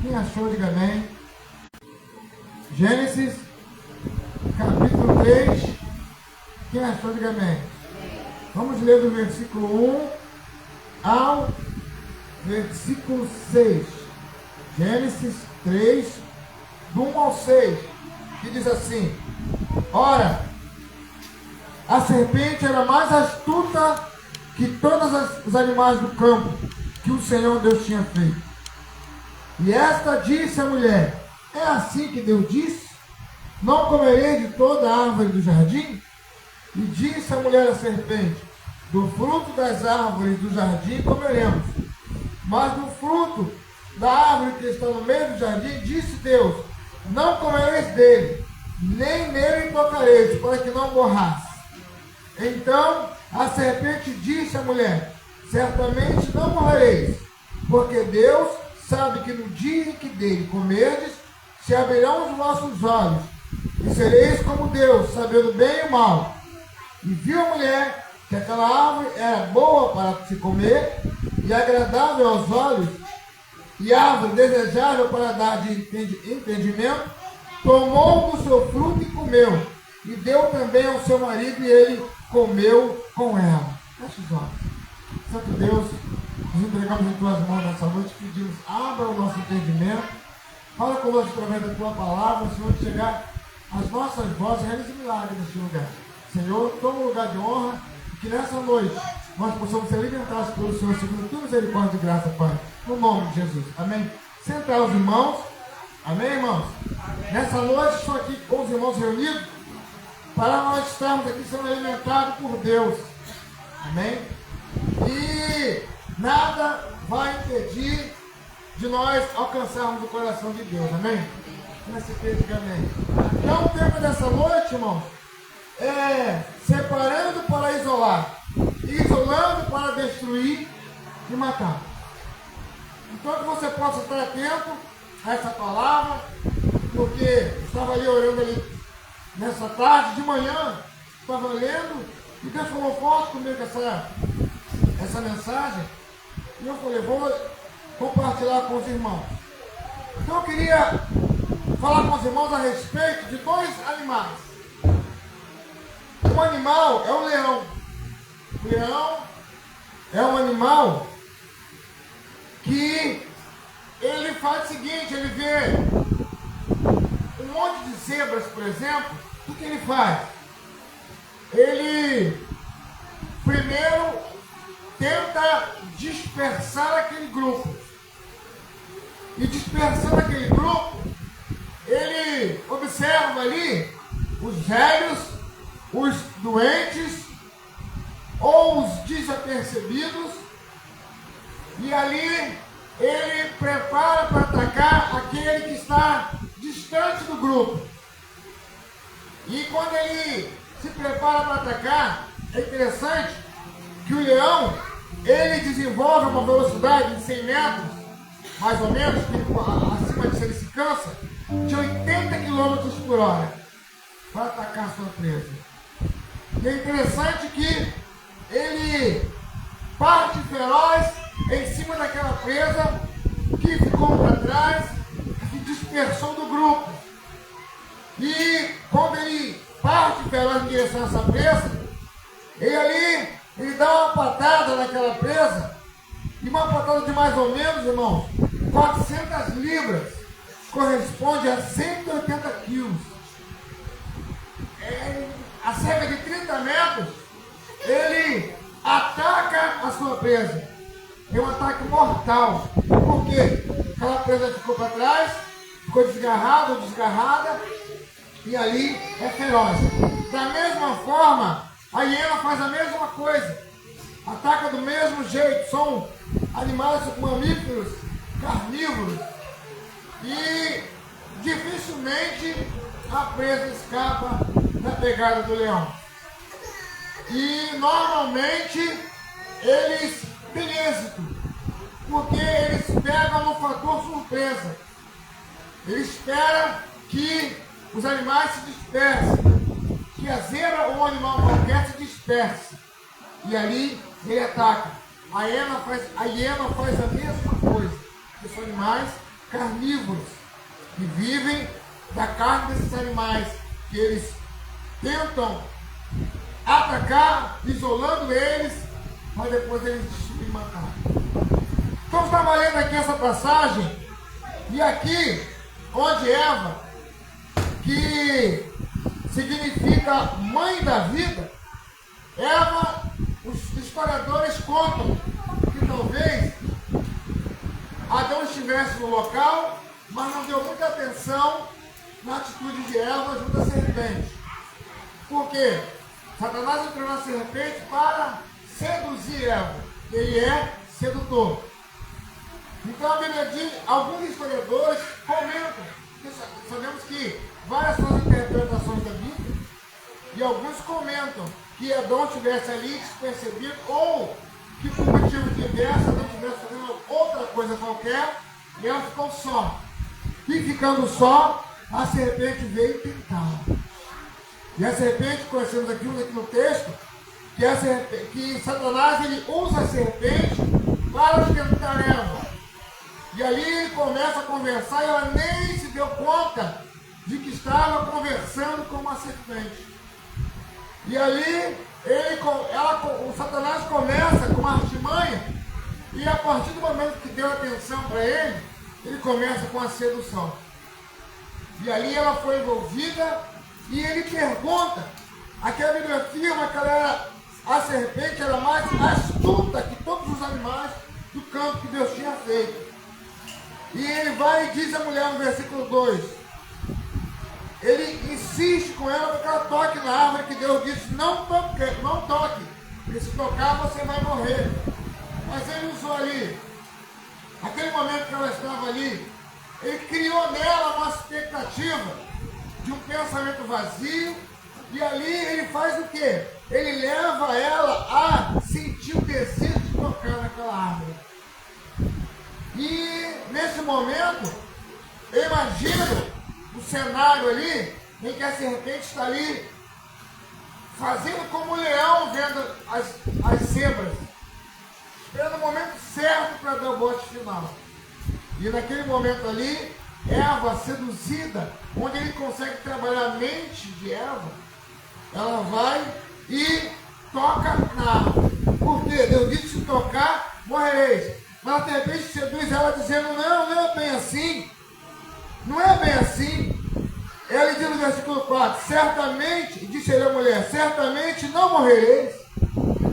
Quem achou, diga amém. Gênesis, capítulo 3. Quem achou, diga amém. Vamos ler do versículo 1 ao versículo 6. Gênesis 3, do 1 ao 6, que diz assim: Ora, a serpente era mais astuta que todos os animais do campo que o Senhor Deus tinha feito. E esta disse à mulher: É assim que Deus disse: Não comereis de toda a árvore do jardim? E disse a mulher à serpente: Do fruto das árvores do jardim comeremos, mas do fruto da árvore que está no meio do jardim, disse Deus: Não comereis dele, nem nele tocareis, para que não morrasse. Então a serpente disse à mulher: Certamente não morrereis, porque Deus sabe que no dia em que dele comerdes, se abrirão os vossos olhos, e sereis como Deus, sabendo bem e o mal. E viu a mulher que aquela árvore era boa para se comer, e agradável aos olhos, e árvore desejável para dar de entendimento, tomou do seu fruto e comeu, e deu também ao seu marido, e ele comeu com ela. Feche os olhos. Santo Deus, nos entregamos em tuas mãos nessa noite, pedimos, abra o nosso entendimento, fala conosco através da tua palavra, Senhor, de chegar às nossas vozes, realize milagres neste lugar. Senhor, toma um lugar de honra, e que nessa noite nós possamos ser alimentados pelo Senhor, segundo a tua misericórdia e graça, Pai, no nome de Jesus. Amém. Sentar os irmãos. Amém, irmãos? Amém. Nessa noite estou aqui com os irmãos reunidos para nós estarmos aqui sendo alimentados por Deus. Amém? E nada vai impedir de nós alcançarmos o coração de Deus. Amém? Nessa igreja, amém. Então o tema dessa noite, irmão, é separando para isolar, isolando para destruir e matar. Então que você possa estar atento a essa palavra, porque eu estava ali orando ali nessa tarde, de manhã, estava lendo, e Deus falou forte comigo essa mensagem, e eu falei, vou compartilhar com os irmãos. Então eu queria falar com os irmãos a respeito de dois animais. Um animal é o leão. O leão é um animal que ele faz o seguinte, ele vê um monte de zebras, por exemplo, o que ele faz? Ele primeiro tenta dispersar aquele grupo. E dispersando aquele grupo, ele observa ali os velhos, os doentes ou os desapercebidos, e ali ele prepara para atacar aquele que está distante do grupo. E quando ele se prepara para atacar, é interessante que o leão, ele desenvolve uma velocidade de 100 metros, mais ou menos, acima disso ele se cansa, de 80 km por hora, para atacar a sua presa. E é interessante que ele parte feroz em cima daquela presa que ficou para trás, que dispersou do grupo. E quando ele parte feroz em direção a essa presa, ele dá uma patada naquela presa, e uma patada de mais ou menos, irmãos, 400 libras, corresponde a 180 quilos. A cerca de 30 metros, ele ataca a sua presa. É um ataque mortal. Por quê? Aquela presa ficou para trás, ficou desgarrada ou desgarrada, e ali é feroz. Da mesma forma, a hiena faz a mesma coisa. Ataca do mesmo jeito. São animais mamíferos, carnívoros. E dificilmente a presa escapa da pegada do leão. E normalmente eles têm êxito, porque eles pegam no fator surpresa. Eles esperam que os animais se dispersem, que a zebra ou um animal qualquer se disperse, e ali ele ataca. A hiena faz a mesma coisa. Esses animais carnívoros, que vivem da carne desses animais, que eles tentam atacar, isolando eles, mas depois eles destruem e matar. Então estava lendo aqui essa passagem, e aqui, onde Eva, que significa mãe da vida, Eva, os historiadores contam que talvez Adão estivesse no local, mas não deu muita atenção na atitude de Eva junto à serpente. Por quê? Satanás entrou na serpente para seduzir Eva. Ele é sedutor. Então a Bíblia diz, alguns historiadores comentam, sabemos que várias são as interpretações da Bíblia, e alguns comentam que Adão estivesse ali despercebido, ou que por motivo diverso Adão estivesse fazendo outra coisa qualquer, e ela ficou só. E ficando só, a serpente veio tentá-la. E a serpente, conhecemos aqui no texto, que Satanás ele usa a serpente para tentar Eva. E ali ele começa a conversar e ela nem se deu conta de que estava conversando com uma serpente. E ali o Satanás começa com uma artimanha, e a partir do momento que deu atenção para ele começa com a sedução. E ali ela foi envolvida e ele pergunta, aqui a Bíblia afirma que a serpente era mais astuta que todos os animais do campo que Deus tinha feito. E ele vai e diz à mulher no versículo 2, ele insiste com ela para que ela toque na árvore que Deus disse, não toque, porque se tocar você vai morrer. Mas ele usou ali, aquele momento que ela estava ali, ele criou nela uma expectativa de um pensamento vazio, e ali ele faz o quê? Ele leva ela a sentir o desejo de tocar naquela árvore. E nesse momento, eu imagino o cenário ali, em que a serpente está ali, fazendo como o leão vendo as zebras, esperando o momento certo para dar o bote final. E naquele momento ali, Eva seduzida, onde ele consegue trabalhar a mente de Eva, ela vai e toca na árvore. Por quê? Deus disse, se tocar, morrereis. Mas de repente seduz ela dizendo, não é bem assim. Não é bem assim. Ela diz no versículo 4, certamente, e disse ele à mulher, certamente não morrereis.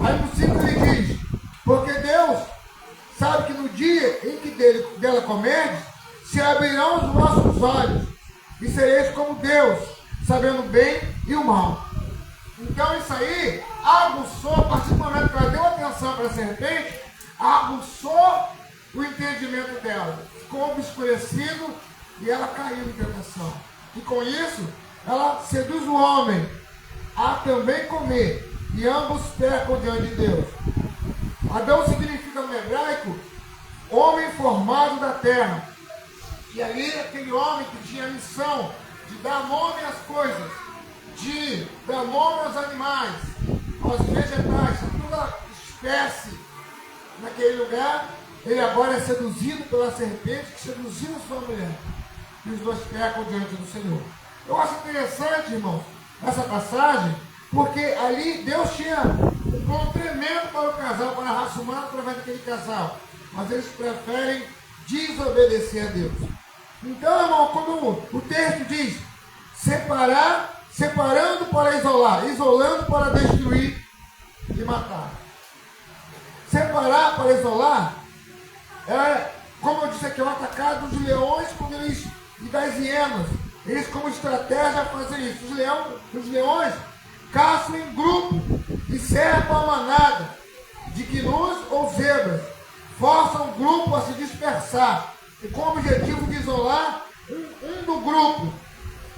Aí no 5 ele diz, porque Deus sabe que no dia em que dela comerdes, se abrirão os vossos olhos, e sereis como Deus, sabendo o bem e o mal. Então isso aí aguçou, a partir do momento que ela deu atenção para a serpente, aguçou o entendimento dela. Ficou obscurecido e ela caiu em tentação. E com isso, ela seduz o homem a também comer, e ambos pecam diante de Deus. Adão significa no hebraico homem formado da terra. E ali aquele homem que tinha a missão de dar nome às coisas, de dar nome aos animais, aos vegetais, a toda espécie naquele lugar. Ele agora é seduzido pela serpente que seduziu sua mulher. E os dois pecam diante do Senhor. Eu acho interessante, irmão, essa passagem, porque ali Deus tinha um plano tremendo para o casal, para a raça humana através daquele casal. Mas eles preferem desobedecer a Deus. Então, irmão, quando o texto diz separando para isolar, isolando para destruir e matar. Separar para isolar é, como eu disse aqui, o atacado dos leões e das hienas. Eles, como estratégia, fazem isso. Os leões caçam em grupo e cercam a manada de quinus ou zebras. Forçam o grupo a se dispersar, e com o objetivo de isolar um do grupo,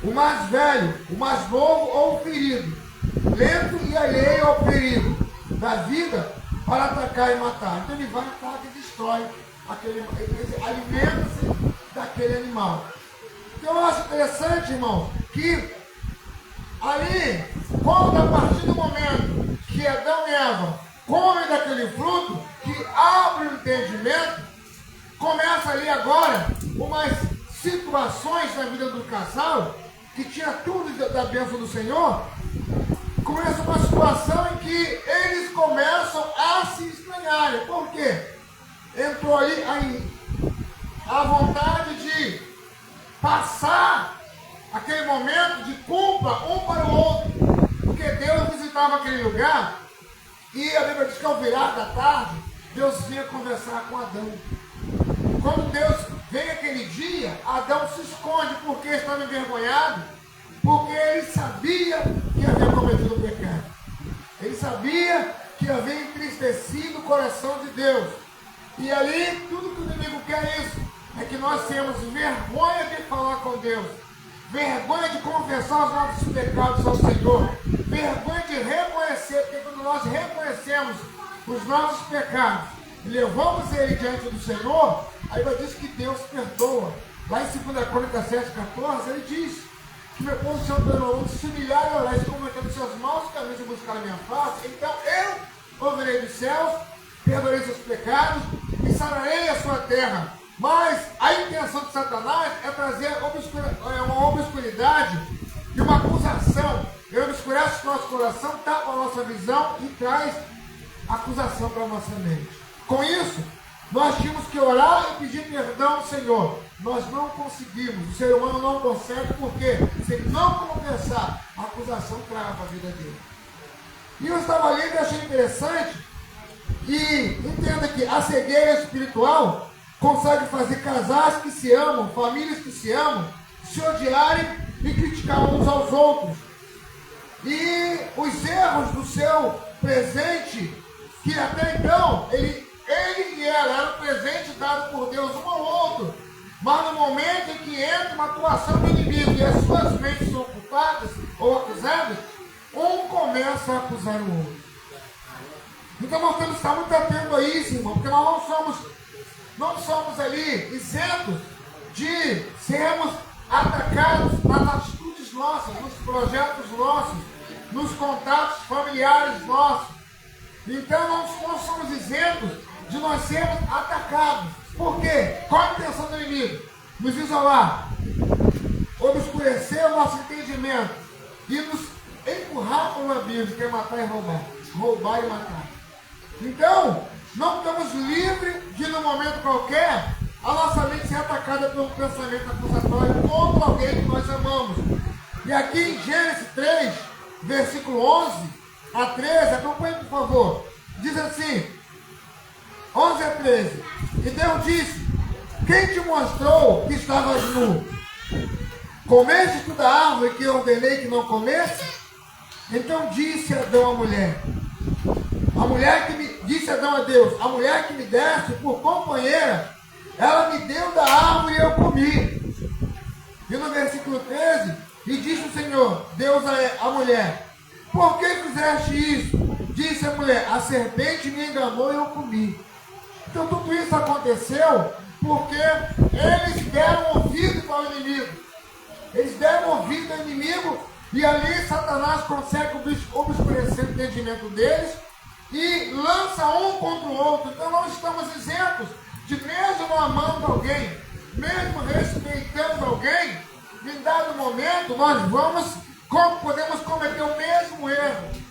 o mais velho, o mais novo ou o ferido, lento e alheio ao perigo da vida, para atacar e matar. Então ele vai, ataca e destrói ele alimenta-se daquele animal. Então eu acho interessante, irmão, que ali, quando a partir do momento que Adão e Eva comem daquele fruto, que abre o entendimento, começa ali agora uma situações na vida do casal, que tinha tudo da bênção do Senhor, começa uma situação em que eles começam a se estranharem. Por quê? Entrou aí a vontade de passar aquele momento de culpa um para o outro. Porque Deus visitava aquele lugar e a Bíblia diz que ao virar da tarde, Deus vinha conversar com Adão. Quando Deus vem aquele dia, Adão se esconde porque estava envergonhado, porque ele sabia que havia cometido o pecado. Ele sabia que havia entristecido o coração de Deus. E ali, tudo que o inimigo quer é isso, é que nós temos vergonha de falar com Deus, vergonha de confessar os nossos pecados ao Senhor, vergonha de reconhecer, porque quando nós reconhecemos os nossos pecados e levamos ele diante do Senhor, aí vai dizer que Deus perdoa. Lá em 2 Crônicas 7,14, ele diz que meu povo se humilhar se humilhar e orar, se cometendo seus maus caminhos e buscar a minha face, então eu ouvirei dos céus, perdoarei seus pecados e sararei a sua terra. Mas a intenção de Satanás é trazer uma obscuridade e uma acusação. Ele obscurece o nosso coração, tapa a nossa visão e traz acusação para a nossa mente. Com isso, nós tínhamos que orar e pedir perdão ao Senhor. Nós não conseguimos, o ser humano não consegue, porque se ele não confessar, a acusação trava a vida dele. E eu estava lendo e achei interessante, e entenda que a cegueira espiritual consegue fazer casais que se amam, famílias que se amam, se odiarem e criticar uns aos outros. E os erros do seu presente, que até então ele e ela era o presente dado por Deus um ao outro, mas no momento em que entra uma atuação do inimigo e as suas mentes são ocupadas ou acusadas, um começa a acusar o outro. Então nós temos que estar muito atentos a isso, irmão, porque nós não somos ali isentos de sermos atacados nas atitudes nossas, nos projetos nossos, nos contatos familiares nossos. Então não somos isentos de nós sermos atacados. Por quê? Qual a intenção do inimigo? Nos isolar, obscurecer o nosso entendimento e nos empurrar para o abismo, que é matar e roubar. Roubar e matar. Então, não estamos livres de, num momento qualquer, a nossa mente ser atacada pelo pensamento acusatório contra alguém que nós amamos. E aqui em Gênesis 3, versículo 11 a 13, acompanhe por favor. Diz assim, 11 a 13. E Deus disse, quem te mostrou que estavas nu? Comeste tu da árvore que eu ordenei que não comesse? Então disse Adão à mulher, disse Adão a Deus, a mulher que me deste por companheira, ela me deu da árvore e eu comi. E no versículo 13, e disse o Senhor, Deus a mulher, por que fizeste isso? Disse a mulher, a serpente me enganou e eu comi. Então tudo isso aconteceu porque eles deram ouvido para o inimigo. Eles deram ouvido ao inimigo e ali Satanás consegue obscurecer o entendimento deles e lança um contra o outro. Então não estamos isentos de, mesmo amando alguém, mesmo respeitando alguém, em dado momento nós podemos cometer o mesmo erro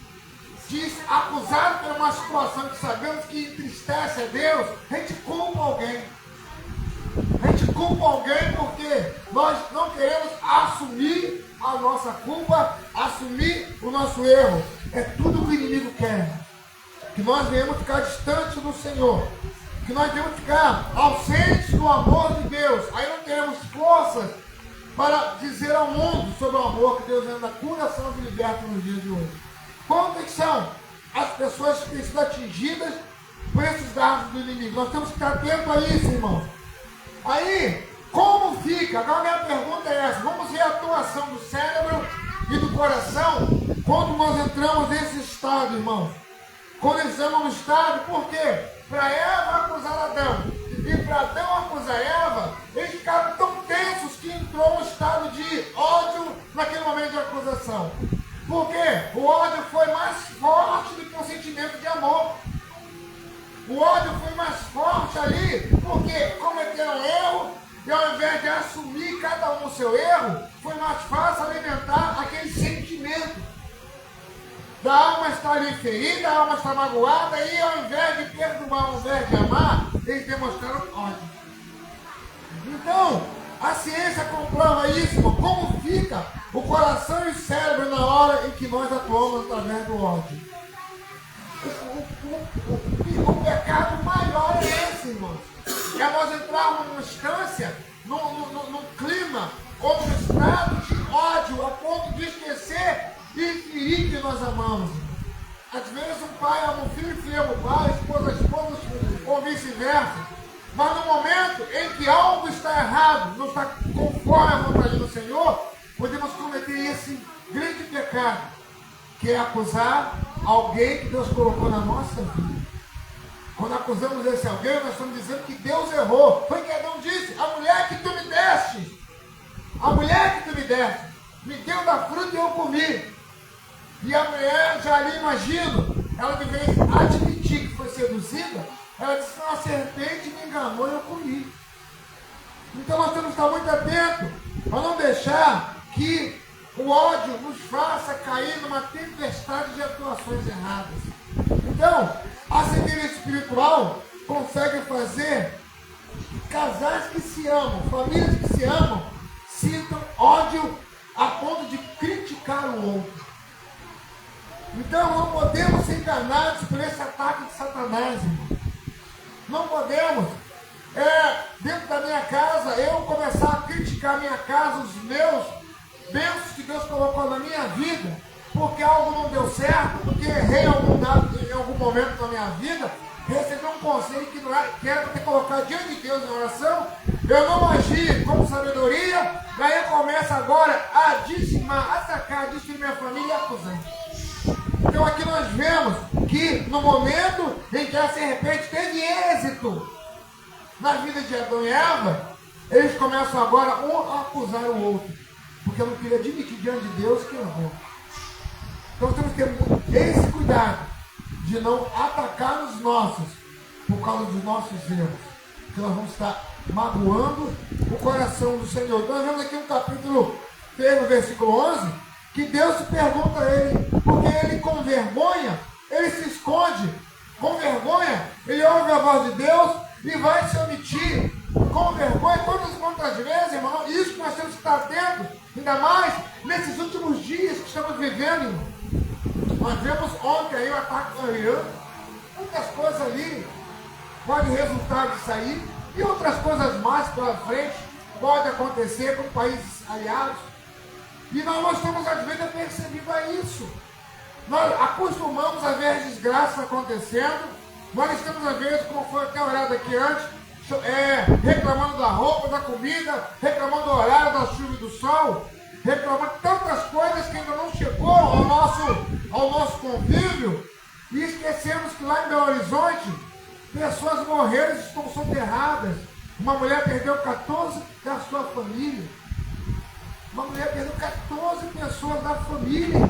de acusar por uma situação que sabemos que entristece a Deus. A gente culpa alguém. A gente culpa alguém porque nós não queremos assumir a nossa culpa, assumir o nosso erro. É tudo o que o inimigo quer. Que nós devemos ficar distantes do Senhor. Que nós devemos ficar ausentes do amor de Deus. Aí não teremos forças para dizer ao mundo sobre o amor que Deus anda curação e liberta nos dias de hoje. Quantas são as pessoas que têm sido atingidas por esses dardos do inimigo? Nós temos que estar atentos a isso, irmão. Aí, como fica? Agora a minha pergunta é essa. Vamos ver a atuação do cérebro e do coração quando nós entramos nesse estado, irmão. Quando entramos no estado, por quê? Para Eva acusar Adão e para Adão acusar Eva, eles ficaram tão tensos que entrou um estado de ódio naquele momento de acusação. Por quê? O ódio foi mais forte do que o sentimento de amor. O ódio foi mais forte ali porque cometeram erro e ao invés de assumir assumir cada um o seu erro, foi mais fácil alimentar aquele sentimento. Da alma está ali ferida, a alma está magoada, e ao invés de perdoar, ao invés de amar, eles demonstraram ódio. Então, a ciência comprova isso, como fica o coração e o cérebro na hora em que nós atuamos através do ódio. O pecado maior é esse, irmãos. É nós entrarmos numa instância, num clima, ou num estado de ódio, a ponto de esquecer e ferir que nós amamos. Às vezes um pai ama um filho, filho ama o pai, a esposa, ou vice-versa. Mas no momento em que algo está errado, não está conforme a vontade do Senhor, podemos cometer esse grande pecado, que é acusar alguém que Deus colocou na nossa vida. Quando acusamos esse alguém, nós estamos dizendo que Deus errou. Foi que Adão disse: a mulher que tu me deste, a mulher que tu me deste, me deu da fruta e eu comi. E a mulher, já ali imagino, ela de vez admitir que foi seduzida, ela disse: não, a serpente me enganou e eu comi. Então nós temos que estar muito atentos para não deixar que o ódio nos faça cair numa tempestade de atuações erradas. Então, a cegueira espiritual consegue fazer que casais que se amam, famílias que se amam, sintam ódio a ponto de criticar o outro. Então não podemos ser enganados por esse ataque de Satanás, irmão. Não podemos, dentro da minha casa, eu começar a criticar a minha casa, os meus bênçãos que Deus colocou na minha vida, porque algo não deu certo, porque errei em algum momento da minha vida, recebi um conselho que era ter colocado diante de Deus em oração, eu não agi com sabedoria, daí começa agora a dizimar, atacar, destruir minha família e acusar. Então aqui nós vemos que no momento em que a serpente teve êxito na vida de Adão e Eva, eles começam agora um a acusar o outro, porque eu não queria admitir diante de Deus que errou. Então temos que ter esse cuidado de não atacar os nossos por causa dos nossos erros, porque nós vamos estar magoando o coração do Senhor. Então nós vemos aqui no capítulo 3, no versículo 11, que Deus se pergunta a ele, porque ele com vergonha, ele se esconde, com vergonha, ele ouve a voz de Deus e vai se omitir, com vergonha. Quantas vezes, irmão, isso que nós temos que estar atentos, ainda mais nesses últimos dias que estamos vivendo, irmão. Nós vemos ontem aí o ataque do Irã, muitas coisas ali podem resultar disso aí, e outras coisas mais pela frente podem acontecer com países aliados. E nós não estamos às vezes percebendo a isso. Nós acostumamos a ver as desgraças acontecendo. Nós estamos às vezes, como foi até orado aqui antes, reclamando da roupa, da comida, reclamando do horário, da chuva e do sol, reclamando de tantas coisas que ainda não chegou ao nosso convívio, e esquecemos que lá em Belo Horizonte pessoas morreram e estão soterradas. Uma mulher perdeu 14 da sua família. Uma mulher perdeu 14 pessoas da família.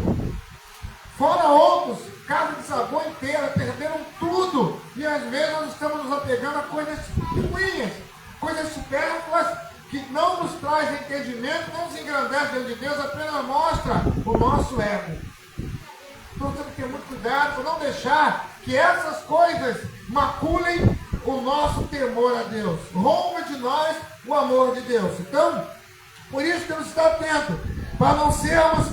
Fora outros, casa de sabor inteira, perderam tudo. E às vezes nós estamos nos apegando a coisas ruins, coisas supérfluas, que não nos traz entendimento, não nos engrandece diante de Deus, apenas mostra o nosso ego. Então temos que ter muito cuidado para não deixar que essas coisas maculem o nosso temor a Deus. Rompa de nós o amor de Deus. Então, por isso temos que estar atentos, para não sermos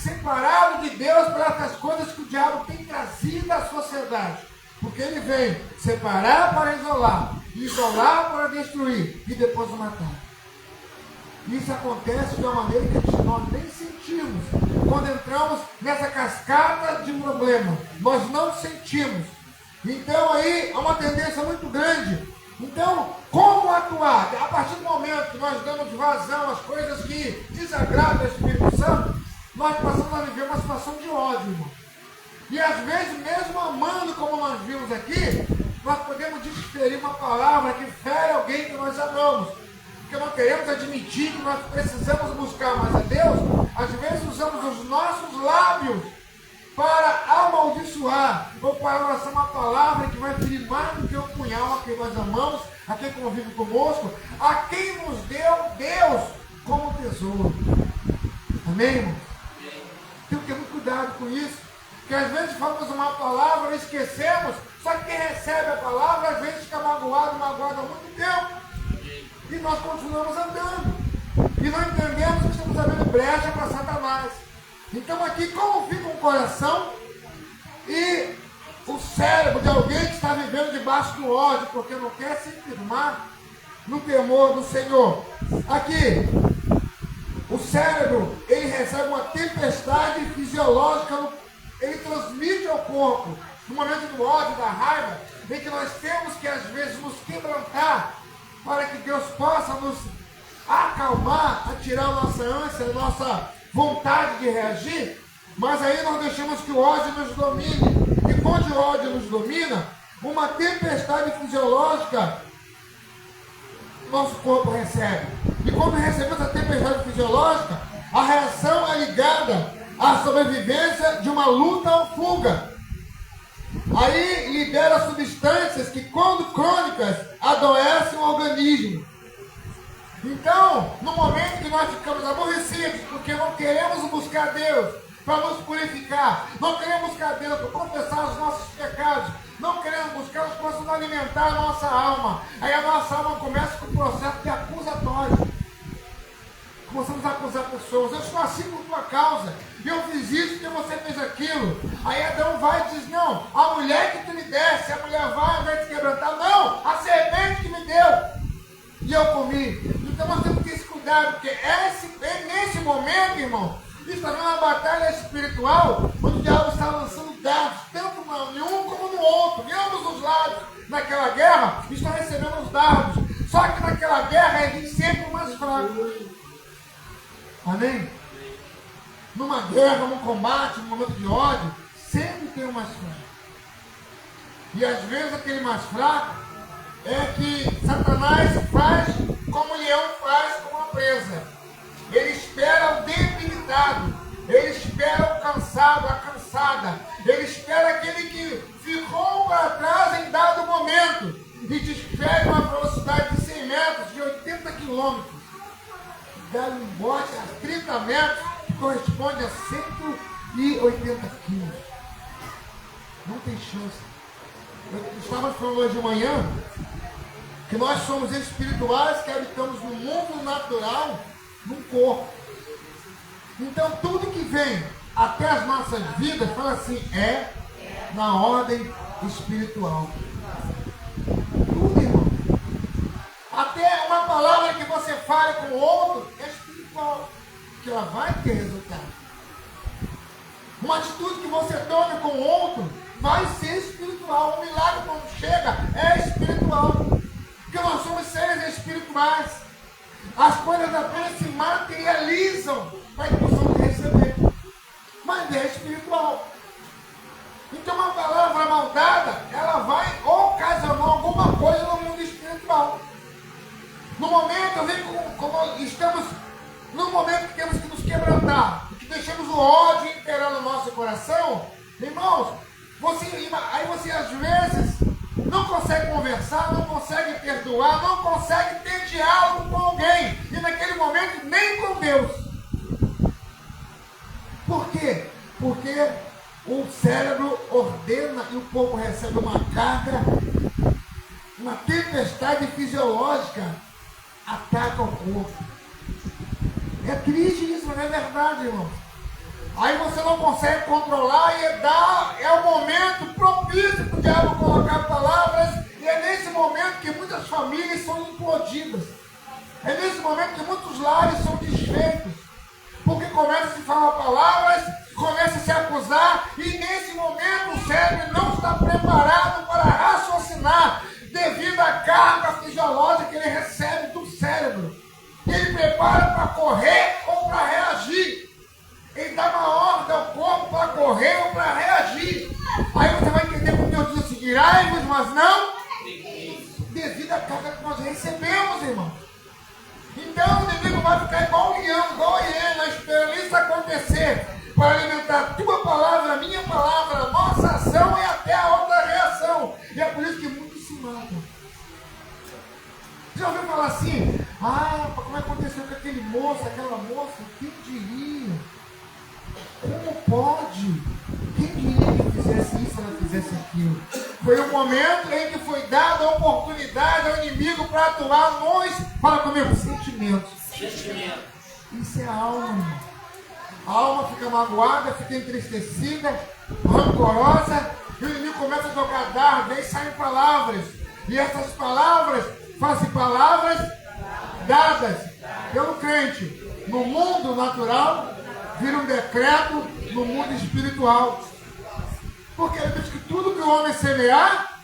separados de Deus por essas coisas que o diabo tem trazido à sociedade. Porque ele vem separar para isolar, isolar para destruir e depois matar. Isso acontece de uma maneira que nós nem sentimos. Quando entramos nessa cascata de problema, nós não sentimos. Então aí há uma tendência muito grande. Então, como atuar? A partir do momento que nós damos vazão às coisas que desagradam o Espírito Santo, nós passamos a viver uma situação de ódio, irmão. E às vezes, mesmo amando, como nós vimos aqui, nós podemos desferir uma palavra que fere alguém que nós amamos. Porque não queremos admitir que nós precisamos buscar mais a Deus. Às vezes usamos os nossos lábios para amaldiçoar ou para lançar uma palavra que vai ferir mais do que o punhal a quem nós amamos, a quem convive conosco, a quem nos deu Deus como tesouro. Amém, irmão? Temos que ter muito cuidado com isso, porque às vezes falamos uma palavra e esquecemos, só que quem recebe a palavra às vezes fica magoado há muito tempo, e nós continuamos andando, e não entendemos que estamos abrindo brecha para Satanás. Então aqui, como fica um coração e o cérebro de alguém que está vivendo debaixo do ódio, porque não quer se firmar no temor do Senhor? Aqui, o cérebro, ele recebe uma tempestade fisiológica, ele transmite ao corpo, no momento do ódio, da raiva, em que nós temos que às vezes nos quebrantar, para que Deus possa nos acalmar, atirar a nossa ânsia, a nossa vontade de reagir, mas aí nós deixamos que o ódio nos domine. E quando o ódio nos domina, uma tempestade fisiológica nosso corpo recebe. E quando recebemos a tempestade fisiológica, a reação é ligada à sobrevivência de uma luta ou fuga. Aí libera substâncias que, quando crônicas, adoecem o organismo. Então, no momento que nós ficamos aborrecidos, porque não queremos buscar Deus para nos purificar, não queremos buscar Deus para confessar os nossos pecados, não queremos buscar os possamos alimentar a nossa alma, aí a nossa alma começa com o processo de acusatório. Começamos a acusar pessoas: eu estou assim por tua causa, eu fiz isso porque você fez aquilo. Aí Adão vai e diz: não, a mulher que tu me desse, a mulher vai te quebrantar. Não, a serpente que me deu e eu comi. Então nós temos que ter esse cuidado, porque nesse momento, irmão, isso também é uma batalha espiritual, onde o diabo está lançando dardos, tanto em um como no outro, de ambos os lados. Naquela guerra, estão recebendo os dardos, só que naquela guerra existe sempre o mais fraco. Amém? Numa guerra, num combate, num momento de ódio, sempre tem o mais fraco. E às vezes aquele mais fraco é que Satanás faz como o leão faz com a presa. Ele espera o debilitado, ele espera o cansado, a cansada, ele espera aquele que ficou para trás em dado momento e despega uma velocidade de 100 metros, de 80 quilômetros. Dá um bote a 30 metros, que corresponde a 180 quilos. Não tem chance. Eu estava falando hoje de manhã que nós somos espirituais que habitamos no mundo natural, num corpo. Então tudo que vem até as nossas vidas, fala assim, é na ordem espiritual. Tudo, irmão. Até uma palavra que você fale com o outro é espiritual, que ela vai ter resultado. Uma atitude que você tome com o outro vai ser espiritual. Um milagre, quando chega, é espiritual. Porque nós somos seres espirituais. As coisas apenas se materializam para que possamos receber. Mas é espiritual. Então uma palavra maldada, ela vai ocasionar alguma coisa no mundo espiritual. No momento, como estamos no momento que temos que nos quebrantar, que deixamos o ódio imperar no nosso coração, irmãos, aí você às vezes não consegue conversar, não consegue perdoar, não consegue ter diálogo com alguém, e naquele momento nem com Deus. Por quê? Porque o cérebro ordena e o corpo recebe uma carga, uma tempestade fisiológica ataca o corpo. É triste isso, mas é verdade, irmão. Aí você não consegue controlar e é o momento propício para o diabo colocar palavras, e é nesse momento que muitas famílias são implodidas. É nesse momento que muitos lares são desfeitos. Porque começa a se falar palavras, começa a se acusar, e nesse momento o cérebro não está preparado para raciocinar, devido à carga fisiológica que ele recebe do cérebro. Ele prepara para correr ou para reagir. Ele dá uma ordem ao corpo para correr ou para reagir. Aí você vai entender como Deus diz assim: irai-vos, mas não devido à carga que nós recebemos, irmão. Então o inimigo vai ficar igual o leão, igual a hiena, esperando isso acontecer, para alimentar a tua palavra, a minha palavra, a nossa ação e até a outra reação. E é por isso que muitos se matam. Ah, como aconteceu com aquele moço, aquela moça? Quem diria? Como pode? Quem diria que fizesse isso, ela fizesse aquilo? Foi o momento em que foi dada a oportunidade ao inimigo para atuar para comer os sentimentos. Isso é a alma, irmão. A alma fica magoada, fica entristecida, rancorosa, e o inimigo começa a jogar dardo, aí saem palavras. E essas palavras fazem palavras dadas pelo crente no mundo natural, vira um decreto no mundo espiritual. Porque ele diz que tudo que o homem semear,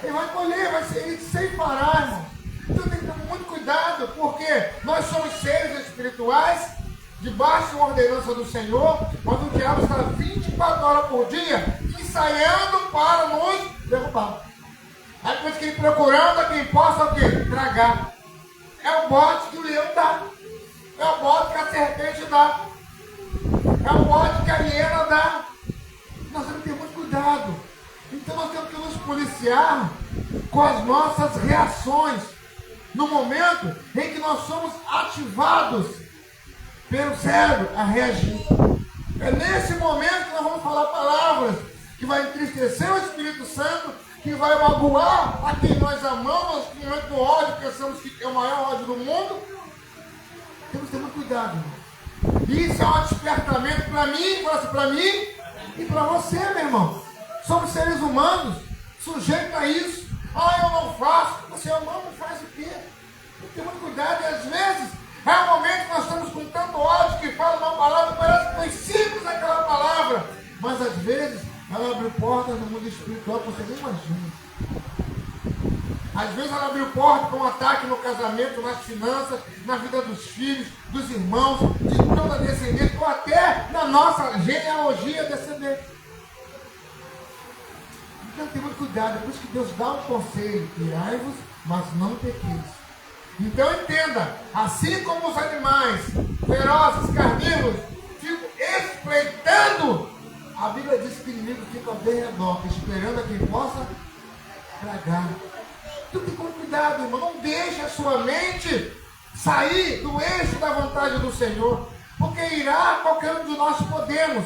ele vai colher, ele sem parar, irmão. Então tem que ter muito cuidado, porque nós somos seres espirituais, debaixo da ordenança do Senhor, mas o diabo está 24 horas por dia ensaiando para nos derrubar. Aí depois que ele procurando a quem possa o quê? Tragar. É o bote que o leão dá. É o bote que a serpente dá. É o bote que a hiena dá. Nós temos que ter muito cuidado. Então nós temos que nos policiar com as nossas reações. No momento em que nós somos ativados pelo cérebro a reagir. É nesse momento que nós vamos falar palavras que vai entristecer o Espírito Santo, que vai magoar a quem nós amamos, no momento do ódio, pensamos que é o maior ódio do mundo. Temos que ter muito cuidado, irmão. Isso é um despertamento para mim e para você, meu irmão. Somos seres humanos, sujeitos a isso. Ah, eu não faço. Você não faz o quê? Tem que ter muito cuidado, e às vezes é um momento que nós estamos com tanto ódio que fala uma palavra, parece que foi simples aquela palavra, mas às vezes ela abre portas no mundo espiritual que você nem imagina. Às vezes ela abriu porta para um ataque no casamento, nas finanças, na vida dos filhos, dos irmãos, de toda a descendência, ou até na nossa genealogia descendente. Então tem muito cuidado, é por isso que Deus dá um conselho: irai-vos, mas não pequeis. Então entenda, assim como os animais ferozes, carnívoros, ficam espreitando, a Bíblia diz que o inimigo fica ao redor, esperando a quem possa tragar. Então tem muito cuidado, irmão. Não deixe a sua mente sair do eixo da vontade do Senhor. Porque irá qualquer um de nós podemos.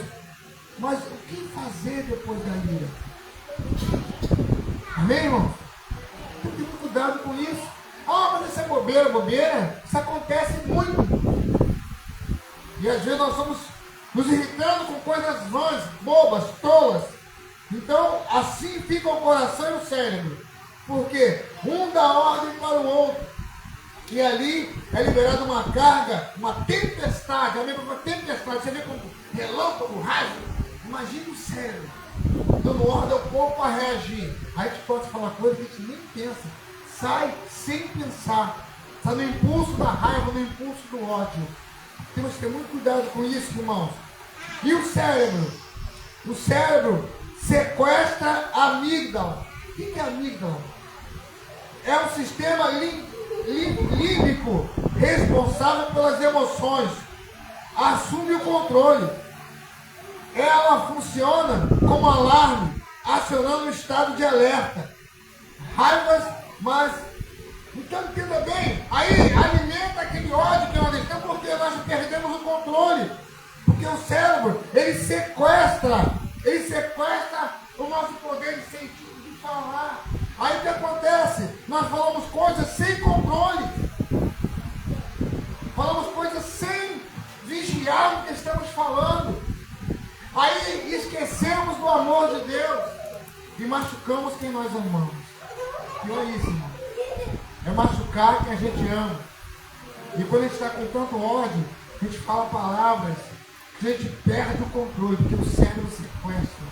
Mas o que fazer depois da ira? Amém, irmão? Tem que ter muito cuidado com isso. Ah, mas isso é bobeira. Isso acontece muito. E às vezes nós estamos nos irritando com coisas vãs, bobas, tolas. Então, assim fica o coração e o cérebro. Porque um dá ordem para o outro. E ali é liberada uma carga, uma tempestade. Uma tempestade. Você vê como relâmpago, raio. Imagina o cérebro dando ordem ao corpo a reagir. Aí a gente pode falar coisas que a gente nem pensa. Sai sem pensar. Está no impulso da raiva, no impulso do ódio. Temos que ter muito cuidado com isso, irmãos. E o cérebro? O cérebro sequestra a amígdala. O que é a amígdala? É um sistema límbico responsável pelas emoções. Assume o controle. Ela funciona como alarme, acionando o estado de alerta. Raivas, mas... Então entenda bem, aí alimenta aquele ódio que nós temos, porque nós perdemos o controle. Porque o cérebro, ele sequestra o nosso poder de sentir, de falar. Aí o que acontece? Nós falamos coisas sem controle. Falamos coisas sem vigiar o que estamos falando. Aí esquecemos do amor de Deus e machucamos quem nós amamos. E olha isso, irmão. É machucar quem a gente ama. E quando a gente está com tanto ódio, a gente fala palavras que a gente perde o controle, porque o cérebro sequestra.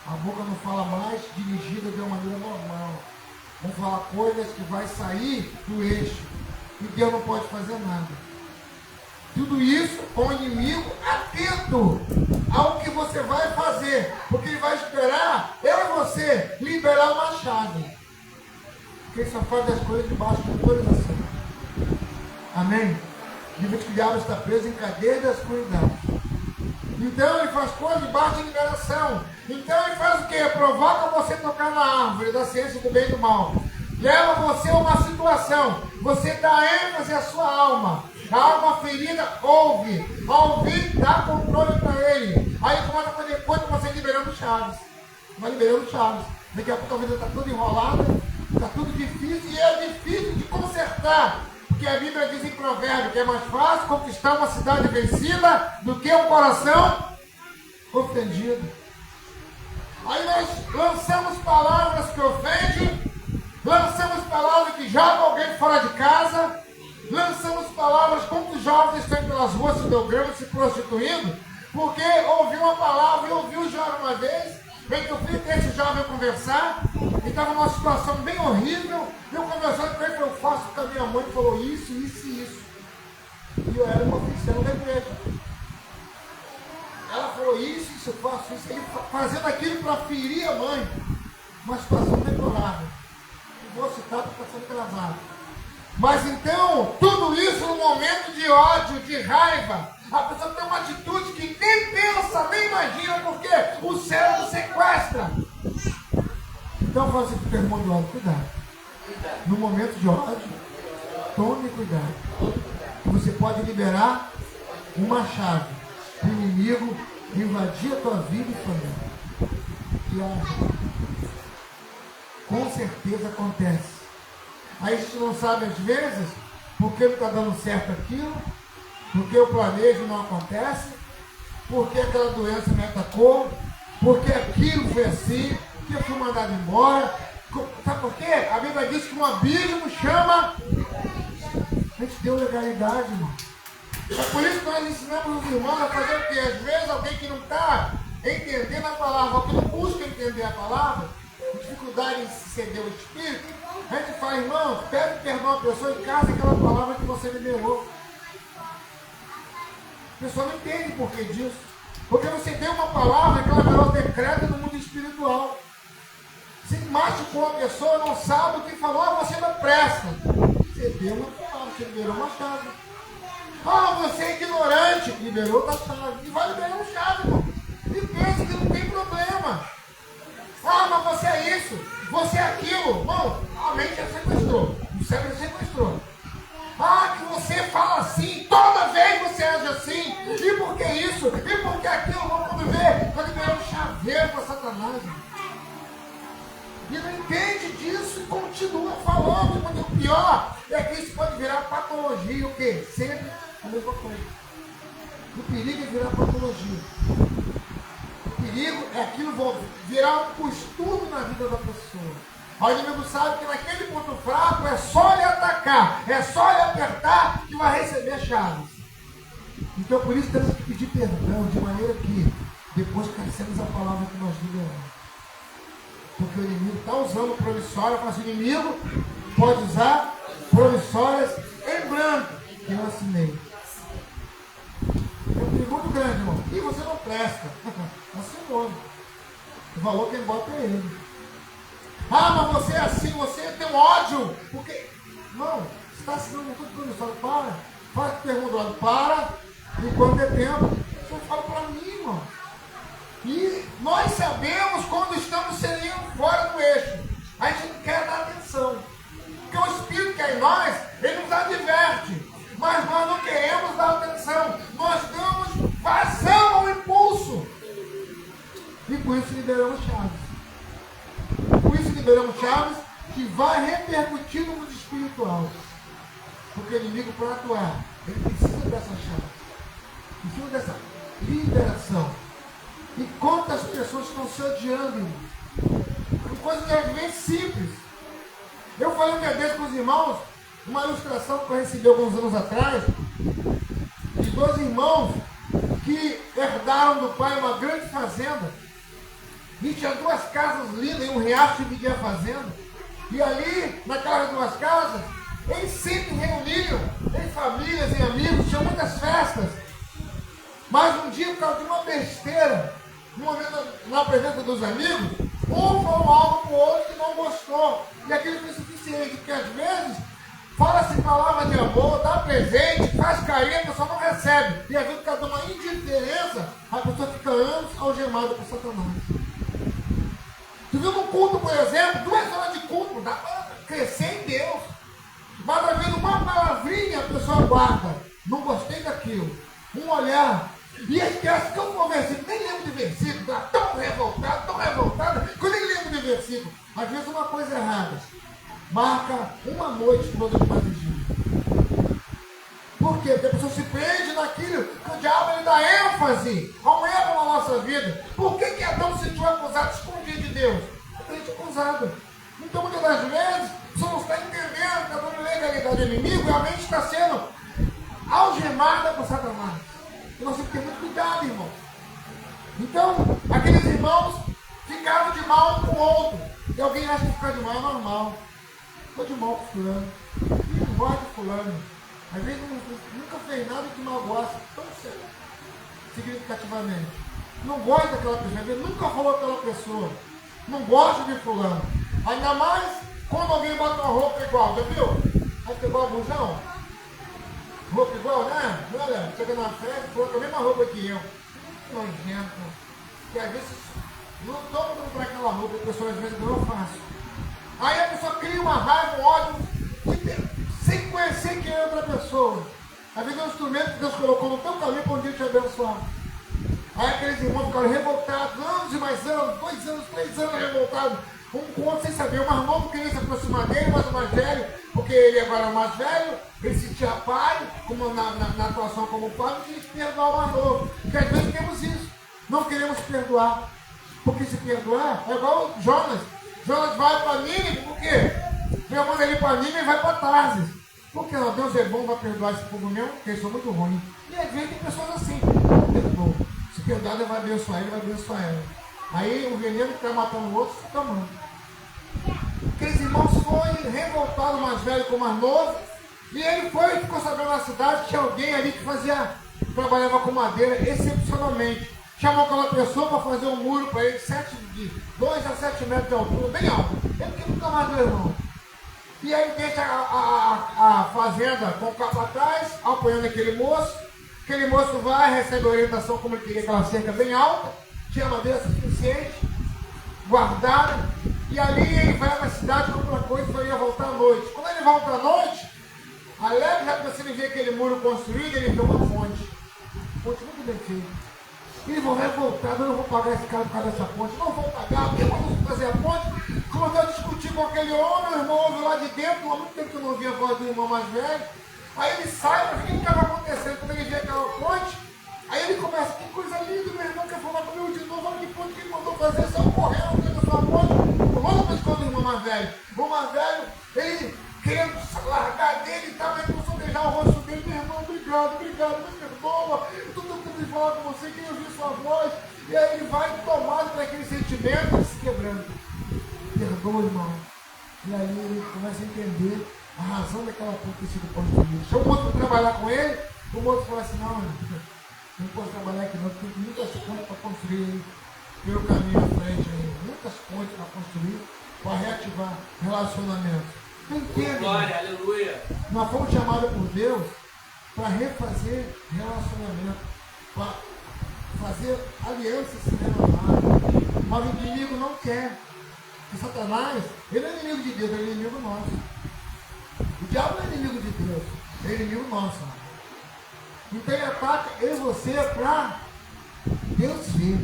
A boca não fala mais dirigida de uma maneira normal. Vamos falar coisas que vai sair do eixo. E Deus não pode fazer nada. Tudo isso com o inimigo atento ao que você vai fazer. Porque ele vai esperar eu e você liberar uma chave. Porque ele só faz as coisas debaixo de todas assim. Amém? Diz que o diabo está preso em cadeia da escuridão. Então ele faz coisas debaixo de enganação. Então ele faz o quê? Provoca você tocar na árvore da ciência do bem e do mal. leva você a uma situação, você dá ênfase à sua alma, a alma ferida ouve, ao ouvir dá controle para ele, aí começa a fazer coisa, você liberando chaves, vai liberando chaves, daqui a pouco a vida está tudo enrolada, está tudo difícil, e é difícil de consertar, porque a Bíblia diz em Provérbio que é mais fácil conquistar uma cidade vencida do que um coração ofendido. Aí nós lançamos palavras que ofendem, lançamos palavras que jogam alguém fora de casa, lançamos palavras como os jovens estão pelas ruas se drogando, se prostituindo, porque ouviu uma palavra, eu ouvi o jovem uma vez, bem que eu fui ter esse jovem conversar, e estava numa situação bem horrível, eu conversando com ele, eu faço com a minha mãe, falou isso, isso e isso. E eu era uma oficial da igreja. Ela falou isso, eu faço isso, ele fazendo aquilo para ferir a mãe. Uma situação deplorável. Não vou citar porque está sendo gravado. Mas então, tudo isso no momento de ódio, de raiva, a pessoa tem uma atitude que nem pensa, nem imagina, porque o cérebro sequestra. Então faz assim com o teu irmão do lado, cuidado. No momento de ódio, tome cuidado. Você pode liberar uma chave o inimigo invadir a tua vida e família. E com certeza acontece. Aí a gente não sabe às vezes porque não está dando certo aquilo, porque o planejo não acontece, porque aquela doença me atacou, porque aquilo foi assim, que eu fui mandado embora. Sabe por quê? A Bíblia diz que um abismo chama. A gente deu legalidade, irmão. É por isso que nós ensinamos os irmãos a fazer o quê? Às vezes alguém que não está entendendo a palavra, ou que não busca entender a palavra, com dificuldade em se ceder ao Espírito, a gente fala, irmão, pede perdão à pessoa em casa aquela palavra que você liberou. A pessoa não entende por que disso. Porque você deu uma palavra que ela virou decreto no mundo espiritual. Se machucou a pessoa, não sabe o que falou, você não presta. Você deu uma palavra, você liberou uma chave. Você é ignorante, liberou outra chave. E vai liberar uma chave, irmão. E pensa que não tem problema. Mas você é isso, você é aquilo. Irmão, a mente já sequestrou, o cérebro já sequestrou. Que você fala assim, toda vez você age assim. E por que isso? E por que aquilo? Vamos ver, está liberando chaveiro para Satanás. Irmão. E não entende disso e continua falando. Porque o pior é que isso pode virar patologia. O quê? Sempre a mesma coisa. O perigo é virar patologia. O perigo é aquilo virar um costume na vida da pessoa. O inimigo sabe que naquele ponto fraco é só ele atacar, é só ele apertar que vai receber chaves. Então por isso temos que pedir perdão, de maneira que depois carecemos a palavra que nós liberamos. Porque o inimigo está usando promissória, mas o inimigo pode usar promissórias em branco, que eu assinei. É um perigo muito grande, irmão. E você não presta. Assinou. O valor quem bota é ele. Mas você é assim, você tem um ódio. Porque, não, você está assinando tudo promissório. Para. Fala que pergunta do lado. Para. E quando é tempo, você fala para mim, irmão. E nós sabemos quando estamos saindo fora do eixo. A gente não quer dar atenção. Porque o Espírito que é em nós, ele nos adverte. Mas nós não queremos dar atenção. Nós damos vazão ao impulso. E por isso liberamos chaves. Por isso liberamos chaves que vai repercutir no mundo espiritual. Porque o inimigo, para atuar, ele precisa dessa chave. Precisa dessa liberação. E quantas pessoas estão se odiando, irmão? Por coisas bem simples. Eu falei um dia desse com os irmãos, uma ilustração que eu recebi alguns anos atrás, de dois irmãos que herdaram do pai uma grande fazenda. E tinha duas casas lindas, e um riacho dividia a fazenda. E ali, naquelas duas casas, eles sempre reuniam, em famílias, em amigos, tinham muitas festas. Mas um dia, por causa de uma besteira, no momento, na presença dos amigos, um falou algo para o outro que não gostou. E aquilo foi suficiente, porque às vezes fala-se palavra de amor, dá presente, faz carinho, a pessoa não recebe. E às vezes, por causa de uma indiferença, a pessoa fica anos algemada por Satanás. Tu viu no culto, por exemplo, 2 horas de culto, dá para crescer em Deus. Mas às vezes uma palavrinha a pessoa guarda. Não gostei daquilo. Um olhar. E esquece que eu vou versículo. Nem lembro de versículo. Está tão revoltado, que eu nem lembro de versículo. Às vezes uma coisa errada marca uma noite toda de uma vigília. Por quê? Porque a pessoa se prende naquilo que o diabo ele dá ênfase ao erro na nossa vida. Por que Adão se sentiu acusado, escondido de Deus? A gente é acusado. Então, muitas das vezes, a pessoa não está entendendo que a toda legalidade do inimigo e a mente está sendo algemada por Satanás. E nós temos que ter muito cuidado, irmão. Então, aqueles irmãos ficaram de mal um com o outro. E alguém acha que ficar de mal é normal. Estou de mal com fulano. E não gosto de fulano. Às vezes nunca fez nada que magoasse tão sério, significativamente. Não gosta daquela pessoa, às vezes nunca falou aquela pessoa. Não gosta de fulano. Ainda mais quando alguém bota uma roupa igual, já viu? Acho que é igual a bujão. Roupa igual, né? Olha, chega na festa, falou com a mesma roupa que eu. Que nojento. Que às vezes não todo mundo para aquela roupa, a pessoa às vezes não faço. Aí a pessoa cria uma raiva, um ódio, sem conhecer quem é outra pessoa. Às vezes é um instrumento que Deus colocou no teu caminho para um dia te abençoar. Aí aqueles irmãos ficaram revoltados, anos e mais anos, 2 anos, 3 anos revoltados, um com o outro sem saber. O mais novo queria se aproximar dele, mas o mais velho, porque ele agora é o mais velho, ele se sentia pai, como na atuação como pai, não queria perdoar o mais novo. Porque às vezes temos isso, não queremos perdoar. Porque se perdoar é igual o Jonas. Jonas vai para Nínive, por quê? Deus manda ele para Nínive e vai para Tarsis. Porque não, Deus é bom, vai perdoar esse povo meu, porque eles são muito ruins. E às vezes tem pessoas assim, não perdoam. Se perdoar, Deus vai abençoar ele, vai abençoar ela. Aí o veneno que está matando o outro, fica amando. Aqueles irmãos foram revoltados, o mais velho com o mais novo. E ele foi, ficou sabendo na cidade que tinha alguém ali que trabalhava com madeira excepcionalmente. Chamou aquela pessoa para fazer um muro para ele, de 2 a 7 metros de altura, bem alto. Ele que nunca mais viu, irmão. E aí deixa a fazenda com o capataz, apoiando aquele moço. Aquele moço vai, recebe a orientação como ele queria, aquela cerca bem alta, tinha madeira suficiente, guardada, e ali ele vai na cidade, compra coisa e ia voltar à noite. Quando ele volta à noite, alegre, já pensando em ver aquele muro construído, ele vê uma fonte. Fonte muito bem feita. Eles vão revoltados, eu não vou pagar esse cara por causa dessa ponte, não vou pagar, porque eu vou fazer a ponte. Começou a discutir com aquele homem, o irmão ouve lá de dentro, há muito tempo que eu não via a voz do irmão mais velho. Aí ele sai, mas o que estava acontecendo? Quando ele vê aquela ponte, aí ele começa, que coisa linda, meu irmão quer falar comigo de novo, olha que ponte que ele mandou fazer, saiu correndo dentro da sua ponte. Logo depois quando o irmão mais velho, o mais velho, ele querendo largar dele e tal, ele começou a beijar o rosto dele, meu irmão, obrigado, me perdoa, eu estou tentando falar com você, queria ouvir sua voz. E aí ele vai tomado por aquele sentimento e se quebrando. Perdoa, irmão. E aí ele começa a entender a razão daquela ponte ter sido construída. Chama o outro para trabalhar com ele, o outro fala assim, não posso trabalhar aqui não, tem muitas pontes para construir pelo caminho à frente aí. Muitas pontes para construir, para reativar relacionamentos. Entende? Glória, aleluia. Nós fomos chamados por Deus para refazer relacionamento, para fazer alianças se renovarem. Mas o inimigo não quer. E Satanás, ele é inimigo de Deus, ele é inimigo nosso. O diabo não é inimigo de Deus, é inimigo nosso. Então ele ataca eu e você para Deus ver.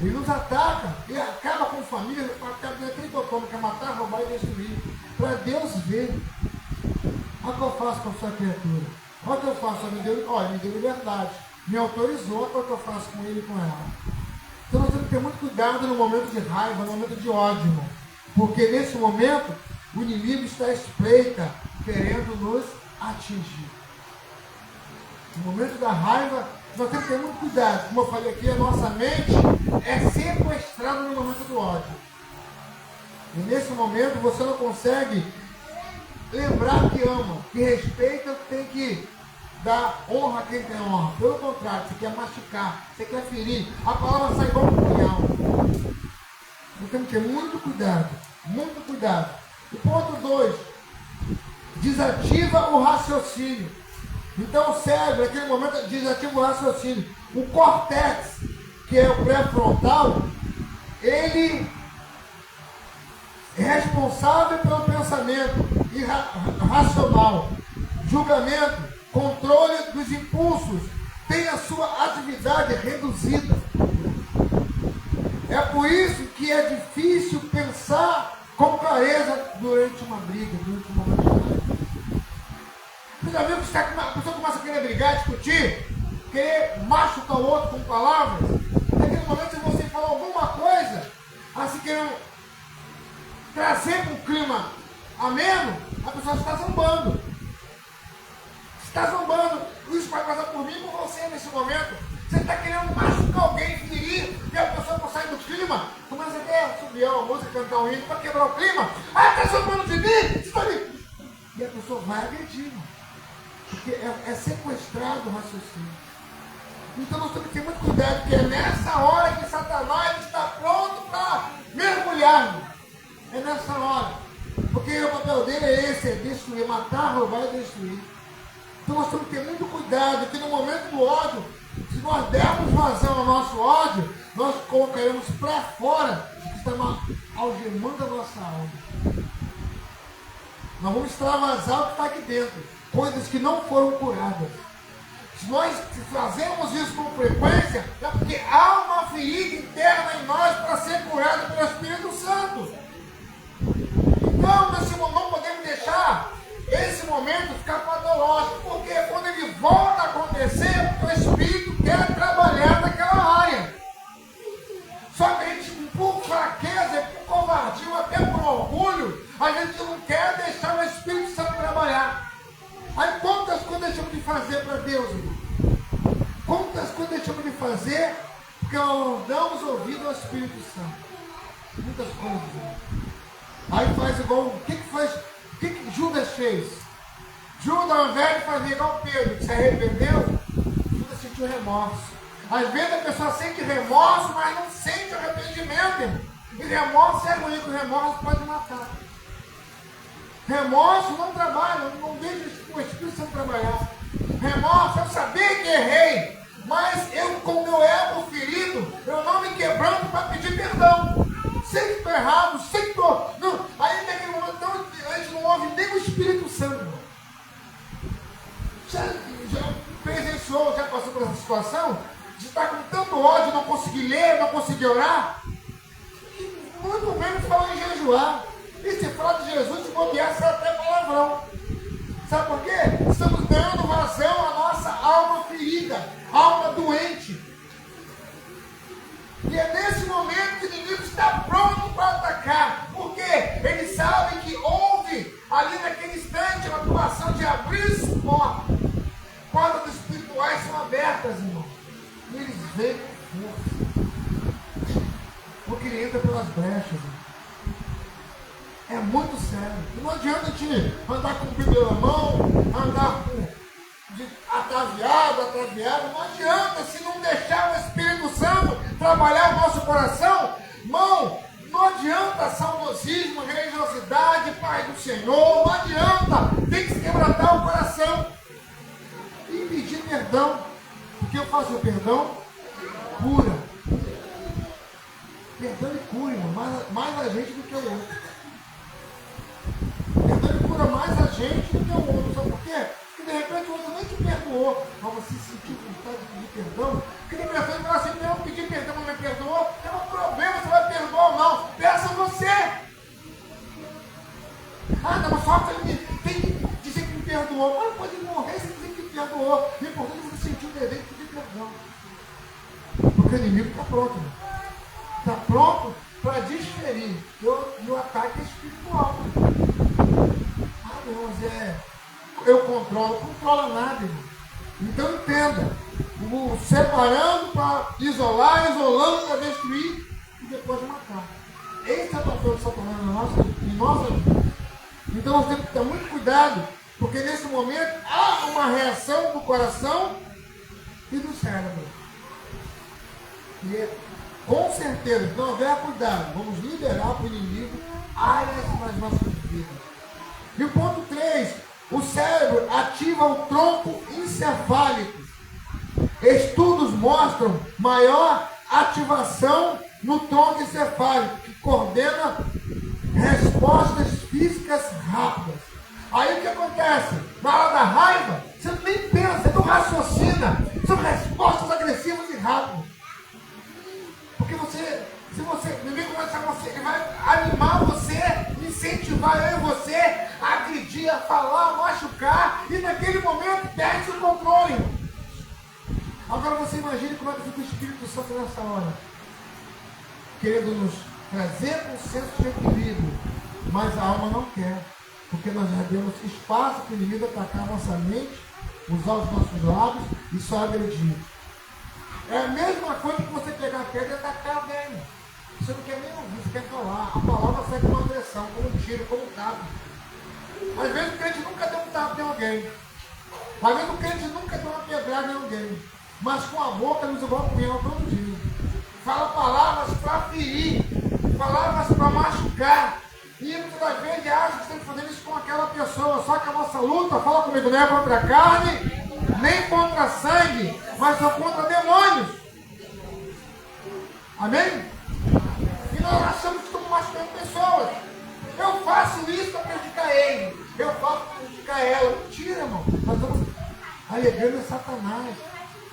Ele nos ataca, ele acaba com família, acaba naquele botão, quer matar, roubar e destruir. Para Deus ver. Olha o que eu faço com a sua criatura. Olha o que eu faço, me deu liberdade. Me autorizou, olha o que eu faço com ele e com ela. Então nós temos que ter muito cuidado no momento de raiva, no momento de ódio, irmão. Porque nesse momento, o inimigo está à espreita, querendo nos atingir. No momento da raiva, nós temos que ter muito cuidado. Como eu falei aqui, a nossa mente é sequestrada no momento do ódio. E nesse momento você não consegue lembrar que ama, que respeita, tem que dar honra a quem tem honra. Pelo contrário, você quer machucar, você quer ferir. A palavra sai igual um punhal. Nós temos que ter muito cuidado. Muito cuidado. O ponto 2. Desativa o raciocínio. Então o cérebro, naquele momento, desativa o raciocínio. O córtex, que é o pré-frontal, ele responsável pelo pensamento racional, julgamento, controle dos impulsos, tem a sua atividade reduzida. É por isso que é difícil pensar com clareza durante uma briga, durante uma batalha. Você já viu que a pessoa começa a querer brigar, discutir, querer machucar o outro com palavras? Naquele momento, se você falar alguma coisa, assim querendo trazer para um clima ameno, a pessoa está zombando. Está zombando. Isso vai passar por mim e por você nesse momento. Você está querendo machucar alguém, ferir, e a pessoa não sai do clima. Começa a subir uma música, cantar um hino para quebrar o clima. Ah, está zombando de mim? Você está ali. E a pessoa vai agredir. Porque é sequestrado o raciocínio. Então nós temos que ter muito cuidado, porque é nessa hora que Satanás está pronto para mergulhar. É nessa hora. Porque o papel dele é esse, é destruir, matar, roubar e destruir. Então nós temos que ter muito cuidado, que no momento do ódio, se nós dermos vazão ao nosso ódio, nós colocaremos para fora o que está algemando a nossa alma. Nós vamos extravasar o que está aqui dentro, coisas que não foram curadas. Se nós fazemos isso com frequência, é porque há uma ferida interna em nós para ser curada pelo Espírito Santo. Então, nesse momento, não podemos deixar esse momento ficar patológico, porque quando ele volta a acontecer, porque o Espírito quer trabalhar naquela área. Só que a gente, por fraqueza, por covardia, até por orgulho, a gente não quer deixar o Espírito Santo trabalhar. Aí quantas coisas deixamos de fazer para Deus, irmão? Quantas coisas deixamos de fazer porque nós não damos ouvido ao Espírito Santo? Muitas coisas, irmão. Aí faz igual, o que Judas fez? Judas, ao invés de fazer igual Pedro, que se arrependeu, Judas sentiu remorso. Às vezes a pessoa sente remorso, mas não sente arrependimento, irmão. E remorso é ruim, porque remorso pode matar. Remorso não trabalha, não deixa o Espírito Santo trabalhar. Remorso, eu sabia que errei, mas eu, com o meu ego ferido, eu não me quebranto para pedir perdão. Sei que estou errado, sei que estou. Aí naquele momento a gente não ouve nem o Espírito Santo. Já presenciou, já passou por essa situação? De estar com tanto ódio, não conseguir ler, não conseguir orar? E muito menos falar em jejuar. E se falar de Jesus, se bobear, será até palavrão. Sabe por quê? Estamos dando vazão à nossa alma ferida, alma doente. E é nesse momento que o inimigo está pronto para atacar. Porque ele sabe que houve ali naquele instante uma atuação de abrir esse porta. Portas espirituais são abertas, irmão. E eles vêm com força. Porque ele entra pelas brechas, irmão. É muito sério. E não adianta a gente andar com o Bíblia na mão, andar ataviado. Não adianta se não deixar o Espírito Santo trabalhar o nosso coração. Irmão, não adianta saudosismo, religiosidade, paz do Senhor. Não adianta. Tem que se quebrantar o coração. E pedir perdão. Porque eu faço o perdão, cura. Perdão e cura, irmão. Mais a gente do que o outro. Perdão cura mais a gente do que o outro. Sabe por quê? Porque de repente o outro nem te perdoou, mas você sentiu vontade de pedir perdão. Porque tem pessoas que falam assim: não, pedir perdão, não me perdoou. Não é um problema se vai perdoar ou não. Peça você. Ah, não, mas só que ele tem que dizer que me perdoou. Mas pode morrer sem dizer que me perdoou. O importante é você sentir o desejo de pedir perdão. Porque o inimigo está pronto. Está pronto para desferir. E o ataque é espiritual. Ah, não, mas eu controla nada, irmão. Então entenda. Separando para isolar, isolando para destruir e depois matar. Esse é o papel de Satanás em nossa vida. Então nós temos que ter muito cuidado, porque nesse momento há uma reação do coração e do cérebro. E com certeza, se não houver cuidado, vamos liberar para o inimigo áreas nas nossas vidas. E o ponto 3, o cérebro ativa o tronco encefálico. Estudos mostram maior ativação no tronco encefálico, que coordena respostas físicas rápidas. Aí o que acontece? Na hora da raiva, você nem pensa, você não raciocina. São respostas agressivas e rápidas. Porque se você, o inimigo vai animar você, incentivar eu e você a agredir, a falar, a machucar, e naquele momento perde o controle. Agora você imagine como é que fica o Espírito Santo nessa hora, querendo nos trazer um senso de equilíbrio, mas a alma não quer, porque nós já demos espaço para o inimigo atacar a nossa mente, usar os nossos lábios e só agredir. É a mesma coisa que você pegar a pedra e atacar alguém. Você não quer nem ouvir, você quer falar. A palavra sai com uma agressão, como um tiro, como um tapa. Às vezes o crente nunca deu um tapa em alguém. Às vezes o crente nunca deu uma pedrada em alguém. Mas com a boca nos igual comigo todo dia. Fala palavras para ferir, palavras para machucar. E muitas das vezes acha que estamos fazendo isso com aquela pessoa. Só que a nossa luta, fala comigo, não é contra a carne, nem contra sangue, mas só contra demônios. Amém? E nós achamos que estamos machucando pessoas. Eu faço isso para prejudicar ele. Eu faço para prejudicar ela. Mentira, irmão. Nós estamos alegando Satanás.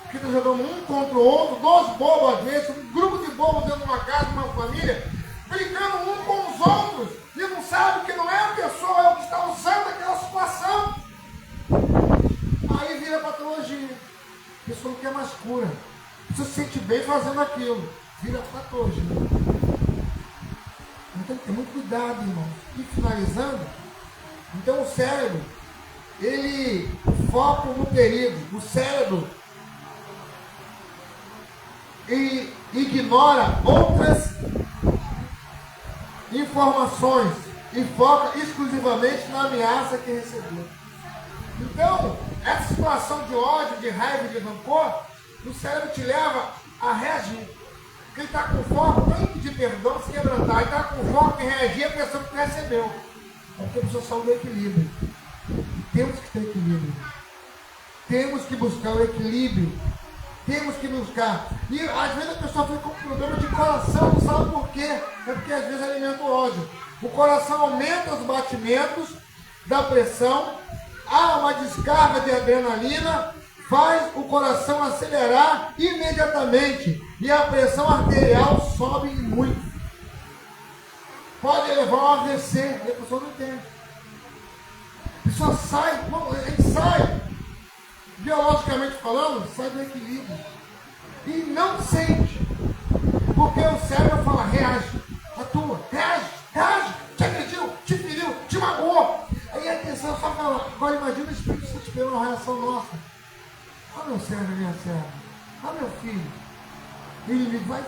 Porque nós jogamos um contra o outro, dois bobos às vezes, um grupo de bobos dentro de uma casa, de uma família, brigando um com os outros, e não sabe que não é a pessoa, é o que está usando aquela situação. Aí vira patologia. A pessoa não quer mais cura. Você se sente bem fazendo aquilo. Vira patologia. Então tem que ter muito cuidado, irmão. E finalizando, então o cérebro, ele foca no perigo. O cérebro e ignora outras informações e foca exclusivamente na ameaça que recebeu. Então, essa situação de ódio, de raiva e de rancor, o cérebro te leva a reagir. Porque ele está com foco nem em pedir perdão, se quebrantar, ele está com foco em reagir à pressão que recebeu. É porque a pessoa saiu do equilíbrio. Temos que ter equilíbrio. Temos que buscar o equilíbrio. Temos que buscar. E às vezes a pessoa fica com problema de coração, não sabe por quê. É porque às vezes alimenta o ódio. O coração aumenta os batimentos da pressão, há uma descarga de adrenalina, faz o coração acelerar imediatamente e a pressão arterial sobe muito. Pode levar um AVC, e a pessoa não entende. A pessoa sai, a gente sai, biologicamente falando, sai do equilíbrio. E não sente. Porque o cérebro fala, reage, atua, reage, te agrediu, te feriu, te magoou. Aí a atenção só fala, agora imagina o Espírito Santo esperando uma reação nossa. Olha meu cérebro, minha cérebro. Olha meu filho. E ele vai. A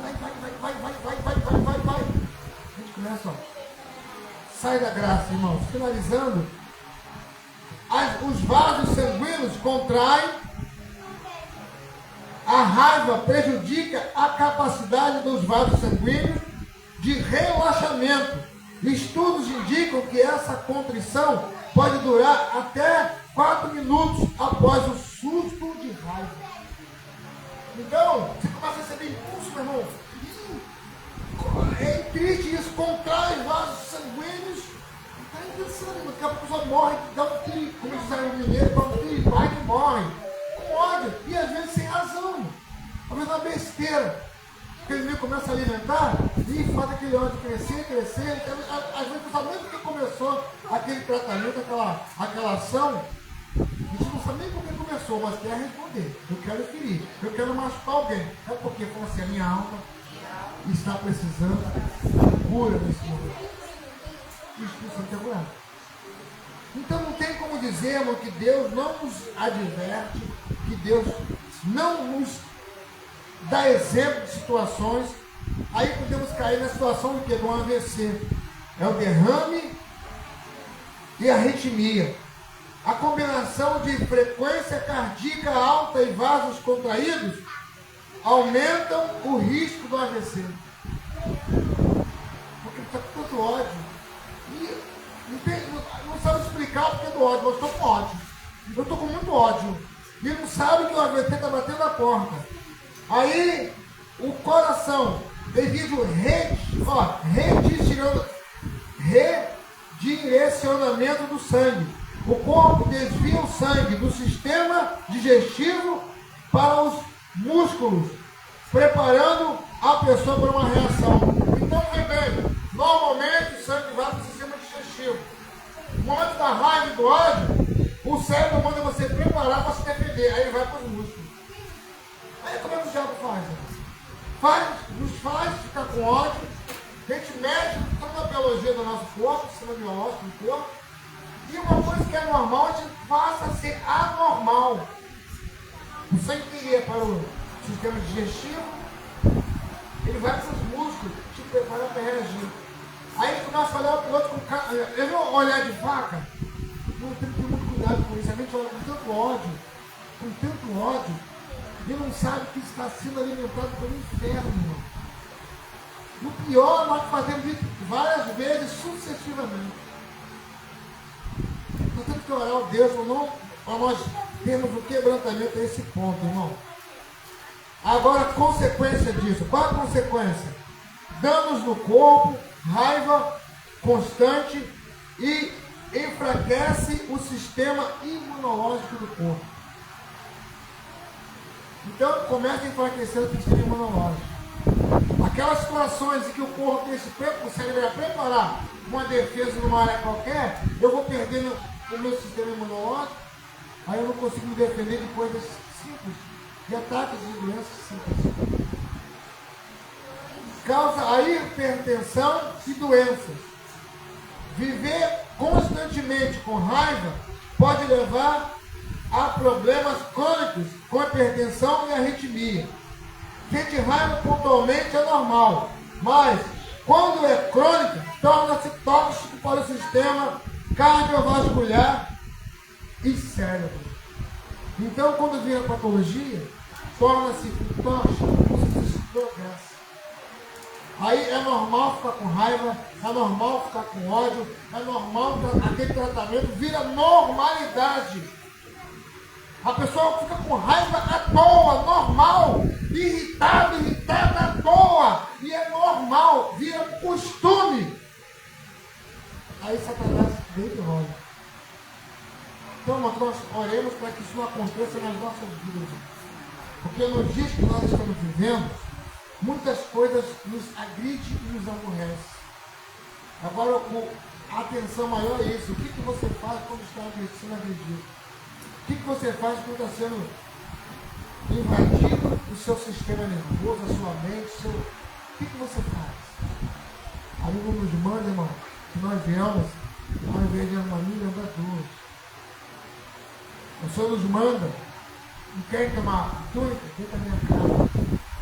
gente começa, ó. Sai da graça, irmãos. Finalizando. Os vasos sanguíneos contraem, a raiva prejudica a capacidade dos vasos sanguíneos de relaxamento. Estudos indicam que essa contrição pode durar até 4 minutos após o susto de raiva. Então, você começa a receber impulso, meu irmão. É triste isso, contrai os vasos sanguíneos. Está interessante, daqui a pouco a pessoa morre, dá um tiro, como diz aí o mineiro, dá um tiro, vai que morre. Com ódio, e às vezes sem razão. Às vezes é uma besteira. Porque ele começa a alimentar e faz aquele ódio crescer. Às vezes não sabe nem por que começou aquele tratamento, aquela ação. A gente não sabe nem por que começou, mas quer responder. Eu quero ferir, eu quero machucar alguém. É porque fala assim, a minha alma está precisando de cura nesse momento. Isso é curado. Então não tem como dizer, irmão, que Deus não nos adverte, que Deus não nos dá exemplo de situações. Aí podemos cair na situação do que? Do AVC. É o derrame e a arritmia. A combinação de frequência cardíaca alta e vasos contraídos aumentam o risco do AVC. Porque está com tanto ódio. E não sabe explicar o porquê do ódio, mas eu estou com ódio. Eu estou com muito ódio. E não sabe que o AVC está batendo a porta. Aí o coração, devido redirecionando redirecionamento do sangue. O corpo desvia o sangue do sistema digestivo para os músculos, preparando a pessoa para uma reação. Então, bem, normalmente o sangue vai para o sistema digestivo. No momento da raiva e do ódio, o cérebro manda você preparar para se defender. Aí ele vai para os músculos. Aí como é que o diabo faz? Nos faz ficar com ódio. A gente mexe toda a biologia do nosso corpo, o sistema biológico do corpo. E uma coisa que é normal, a gente passa a ser anormal. O sangue que ia para o sistema digestivo, ele vai para os músculos, te prepara para reagir. Aí ele começa a olhar o piloto com cara. Ele não olhar de vaca. Não tem que ter muito cuidado com isso. A gente olha com tanto ódio, e não sabe que está sendo alimentado pelo inferno, irmão. O pior, nós fazemos isso várias vezes, sucessivamente. Nós temos que orar ao Deus para nós termos o quebrantamento a esse ponto, irmão. Agora, a consequência disso. Qual a consequência? Danos no corpo, raiva constante e enfraquece o sistema imunológico do corpo. Então, começa a enfraquecer o sistema imunológico. Aquelas situações em que o corpo, o cérebro vai preparar uma defesa numa área qualquer, eu vou perdendo o meu sistema imunológico, aí eu não consigo me defender de coisas simples, de ataques de doenças simples. Causa a hipertensão e doenças. Viver constantemente com raiva pode levar a problemas crônicos com hipertensão e arritmia. Sentir raiva pontualmente é normal, mas quando é crônica, torna-se tóxico para o sistema cardiovascular e cérebro. Então, quando vira patologia, torna-se tóxico, isso se progressa. Aí é normal ficar com raiva, é normal ficar com ódio, é normal aquele tratamento vira normalidade. A pessoa fica com raiva à toa, normal, irritada à toa, e é normal, vira costume. Aí Satanás vem de roda. Então nós oremos para que isso não aconteça nas nossas vidas. Porque nos dias que nós estamos vivendo, muitas coisas nos agridem e nos aborrecem. Agora, a atenção maior é isso. O que você faz quando está sendo agredido? O que você faz quando está sendo invadido o seu sistema nervoso, a sua mente? O que você faz? A Bíblia nos manda, irmão, que nós viemos, ao invés de uma milha, andar duas. O Senhor nos manda, não quer tomar túnica, tenta a minha cara.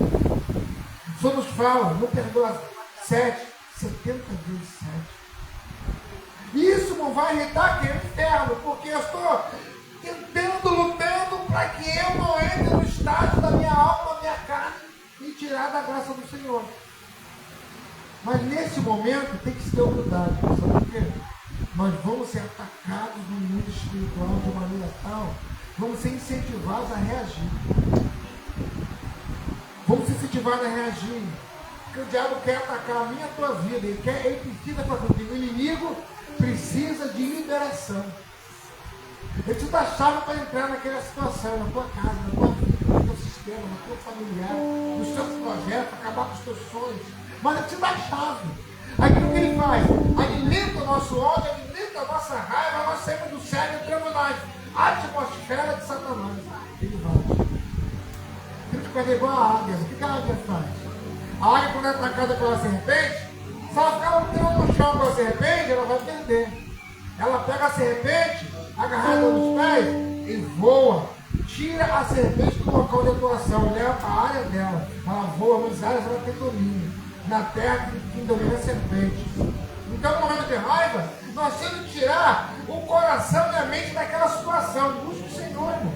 O Senhor nos fala, não perdoa 70 vezes 7. Isso não vai irritar aquele inferno, porque eu estou lutando para que eu não entre no estágio da minha alma, da minha carne e tirar da graça do Senhor. Mas nesse momento tem que se ter humildade, sabe por quê? Nós vamos ser atacados no mundo espiritual de maneira tal, vamos ser incentivados a reagir. Vamos ser incentivados a reagir. Porque o diabo quer atacar a minha e a tua vida, ele precisa fazer. O inimigo precisa de liberação. Ele te dá chave para entrar naquela situação, na tua casa, na tua vida, no teu sistema, no teu familiar, nos teus projetos, acabar com os teus sonhos. Mas ele te dá chave. Aí o que ele faz? Alimenta o nosso ódio, alimenta a nossa raiva, nós saímos do céu e entramos na atmosfera de Satanás. Ele vai. Temos que fazer igual a águia. O que a águia faz? A águia, quando é atacada pela serpente, se ela ficar lutando no chão com a serpente, ela vai perder. Ela pega a serpente, agarrada nos pés, e voa. Tira a serpente do local de atuação, leva para a área dela. Ela voa nas áreas, ela tem domínio. Na terra que domina a serpente. Então, no momento de raiva, nós temos que tirar o coração e a mente daquela situação. Busque o Senhor, irmão.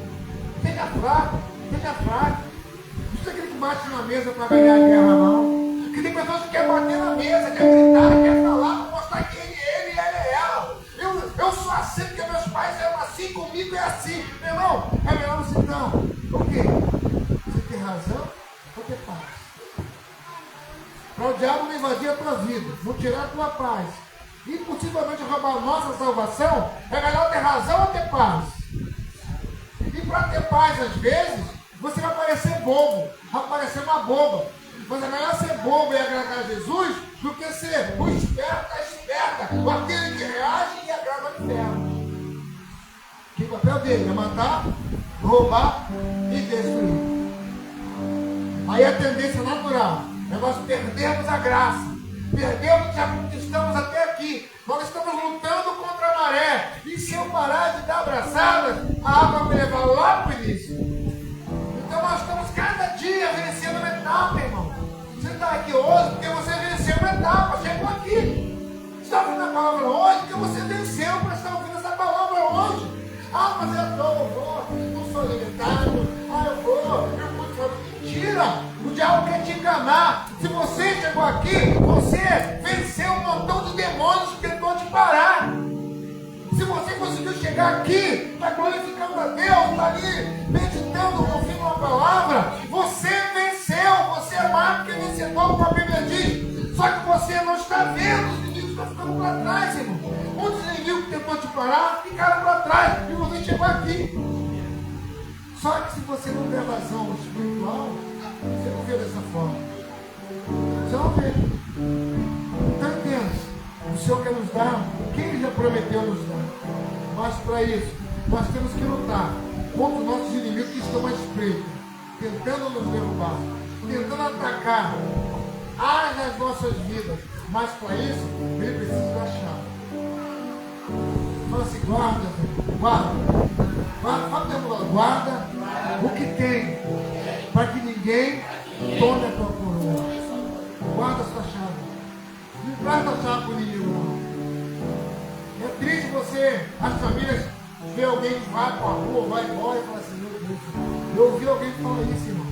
Seja fraco, seja fraco. Não precisa aquele que bate na mesa para ganhar a guerra, não. Porque tem pessoas que querem bater na mesa, quer gritar, quer falar, para mostrar que ele e ela é ela. Eu sou assim porque meus pais eram assim, comigo é assim. Meu irmão, é melhor você então. O quê? Você ter razão ou ter paz? Para o diabo não invadir a tua vida, não tirar a tua paz. e possivelmente roubar a nossa salvação, é melhor ter razão ou ter paz? E para ter paz, às vezes, você vai parecer bobo, vai parecer uma boba. Mas é melhor ser bobo e agradar a Jesus do que ser o esperto da esperta, ou aquele que reage e agrada ao inferno. Que o papel dele é matar, roubar e destruir. Aí a tendência natural é nós perdermos a graça, perdemos o que já conquistamos até aqui. Nós estamos lutando contra a maré, e se eu parar de dar abraçadas, a água vai me levar lá para o início. Então nós estamos cada dia vencendo uma etapa, irmão. Você está aqui hoje porque você venceu uma etapa, chegou aqui. Você está ouvindo a palavra hoje porque você venceu para estar ouvindo essa palavra hoje. Ah, mas eu vou, não sou limitado. Ah, eu pude falar. Mentira! O diabo quer te enganar. Se você chegou aqui, você venceu um montão de demônios que tentou te parar. Se você conseguiu chegar aqui, está glorificando a Deus, está ali meditando, ouvindo uma palavra, você venceu, você é mais que vencedor, como a Bíblia diz. Só que você não está vendo, os inimigos estão ficando para trás, irmão. Muitos inimigos que tentou te parar, ficaram para trás, e você chegou aqui. Só que se você não der razão espiritual, você não vê dessa forma. Você não vê. Então entenda. O Senhor quer nos dar o que Ele já prometeu nos dar. Mas para isso, nós temos que lutar contra os nossos inimigos que estão à espreita, tentando nos derrubar, tentando atacar áreas das nossas vidas. Mas para isso, Ele precisa da chave. Fala assim, guarda o que tem, para que ninguém tome a tua coroa. Guarda a sua chave. Não traz a chave para o inimigo. É triste você, as famílias, ver alguém que vai para a rua, vai embora e fala assim, meu Deus, eu ouvi alguém falar isso, irmão.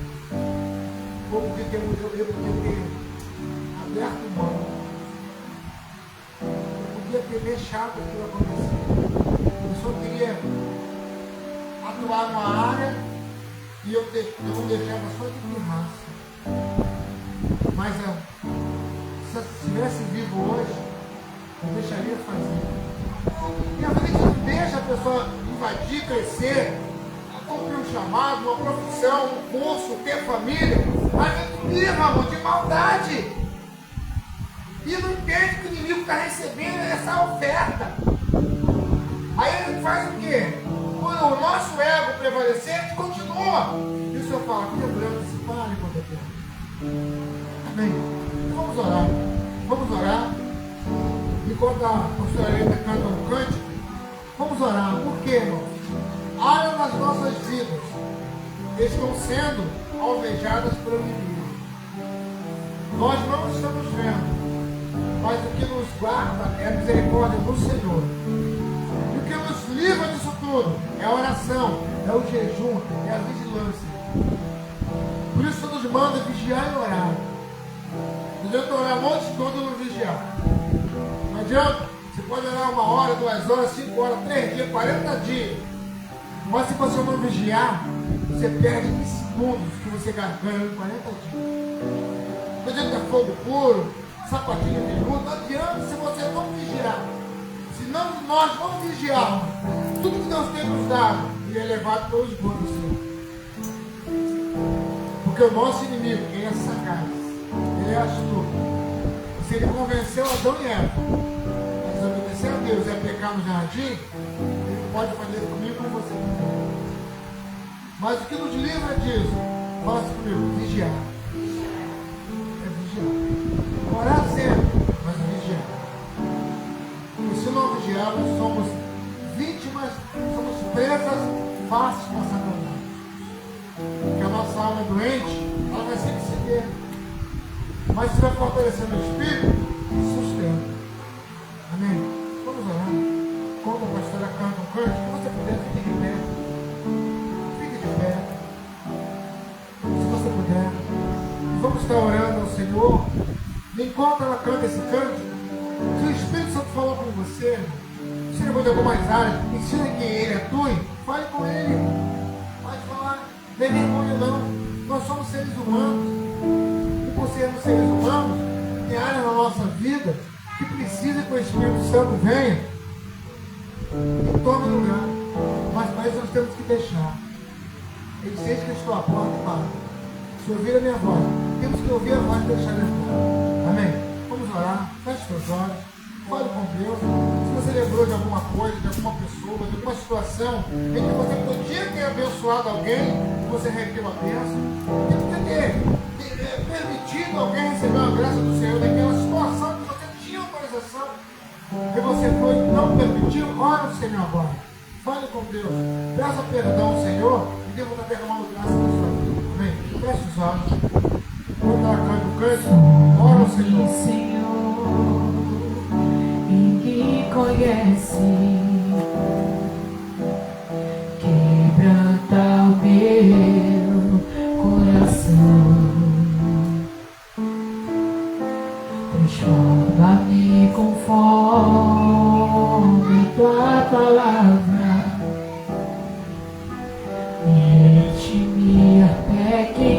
Ou porque eu podia ter aberto mão. Eu podia ter deixado aquilo acontecer. Eu só queria atuar numa área e eu não deixava só de pirraça. Mas se eu estivesse vivo hoje, eu deixaria de fazer. E às vezes a gente deixa a pessoa invadir, crescer, cumprir um chamado, uma profissão, um curso, ter família, mas a gente viva, amor, de maldade. E não entende que o inimigo está recebendo essa oferta. Aí a gente faz o quê? Quando o nosso ego prevalecer, a gente continua. E o Senhor fala, quebrando esse pare enquanto é tempo. Amém? Então vamos orar. Vamos orar. Enquanto a pastora Helena canta um cântico, vamos orar. Por quê, irmão? Áreas das nossas vidas estão sendo alvejadas pelo inimigo. Nós não estamos vendo, mas o que nos guarda é a misericórdia do Senhor. E o que nos livra disso tudo é a oração, é o jejum, é a vigilância. Por isso nos manda vigiar e orar. Não adianta orar a noite toda e não vigiar. Não adianta. Você pode orar 1 hora, 2 horas, 5 horas, 3 dias, 40 dias. Mas se você não vigiar, você perde em segundos que você ganha em 40 dias. Não adianta fogo puro, sapatinho de luz, não adianta se você não vigiar. Se não, nós não vigiarmos, tudo que Deus tem nos dado, ele é levado pelos bons do Senhor. Porque o nosso inimigo, ele é sagaz, ele é astuto. Se ele convenceu Adão e Eva a desobedecer a Deus e a pecar no jardim, ele pode fazer comigo com você. Mas o que nos livra disso? Fala assim comigo, vigiar. É vigiar. Orar sempre, mas vigiar. E se não vigiar, nós somos vítimas, somos presas fáceis para Satanás. Porque a nossa alma é doente, ela vai sempre se ter. Mas se vai fortalecendo o espírito, sustenta. Amém? Vamos orar. Quando a pastora canta um canto, se você puder, fique de pé. Fique de pé. Se você puder. Vamos estar orando ao Senhor. Enquanto ela canta esse canto, se o Espírito Santo falou com você, se ele mudou algumas áreas, ensina que ele atue, fale com ele. Pode falar. Não é vergonha não. Nós somos seres humanos. E por sermos seres humanos, tem áreas na nossa vida que precisa que o Espírito Santo venha e tome lugar. Mas para isso nós temos que deixar. Ele diz: eis que estou à porta e bato. Se ouvir a minha voz, temos que ouvir a voz e deixar ele entrar. Amém? Vamos orar. Feche seus olhos. Fale com Deus. Se você lembrou de alguma coisa, de alguma pessoa, de alguma situação em que você podia ter abençoado alguém, você repetiu a bênção, você podia ter permitido alguém receber a graça do Senhor naquela situação que você tinha autorização e você foi não permitiu, ora o Senhor agora. Fale com Deus. Peça perdão ao Senhor e Deus está derramando graça na sua vida. Amém? Feche os olhos. Vou estar cantando o canto. Ora o Senhor. Conhece, quebranta o meu coração, transforma-me conforme tua palavra, enche-me até que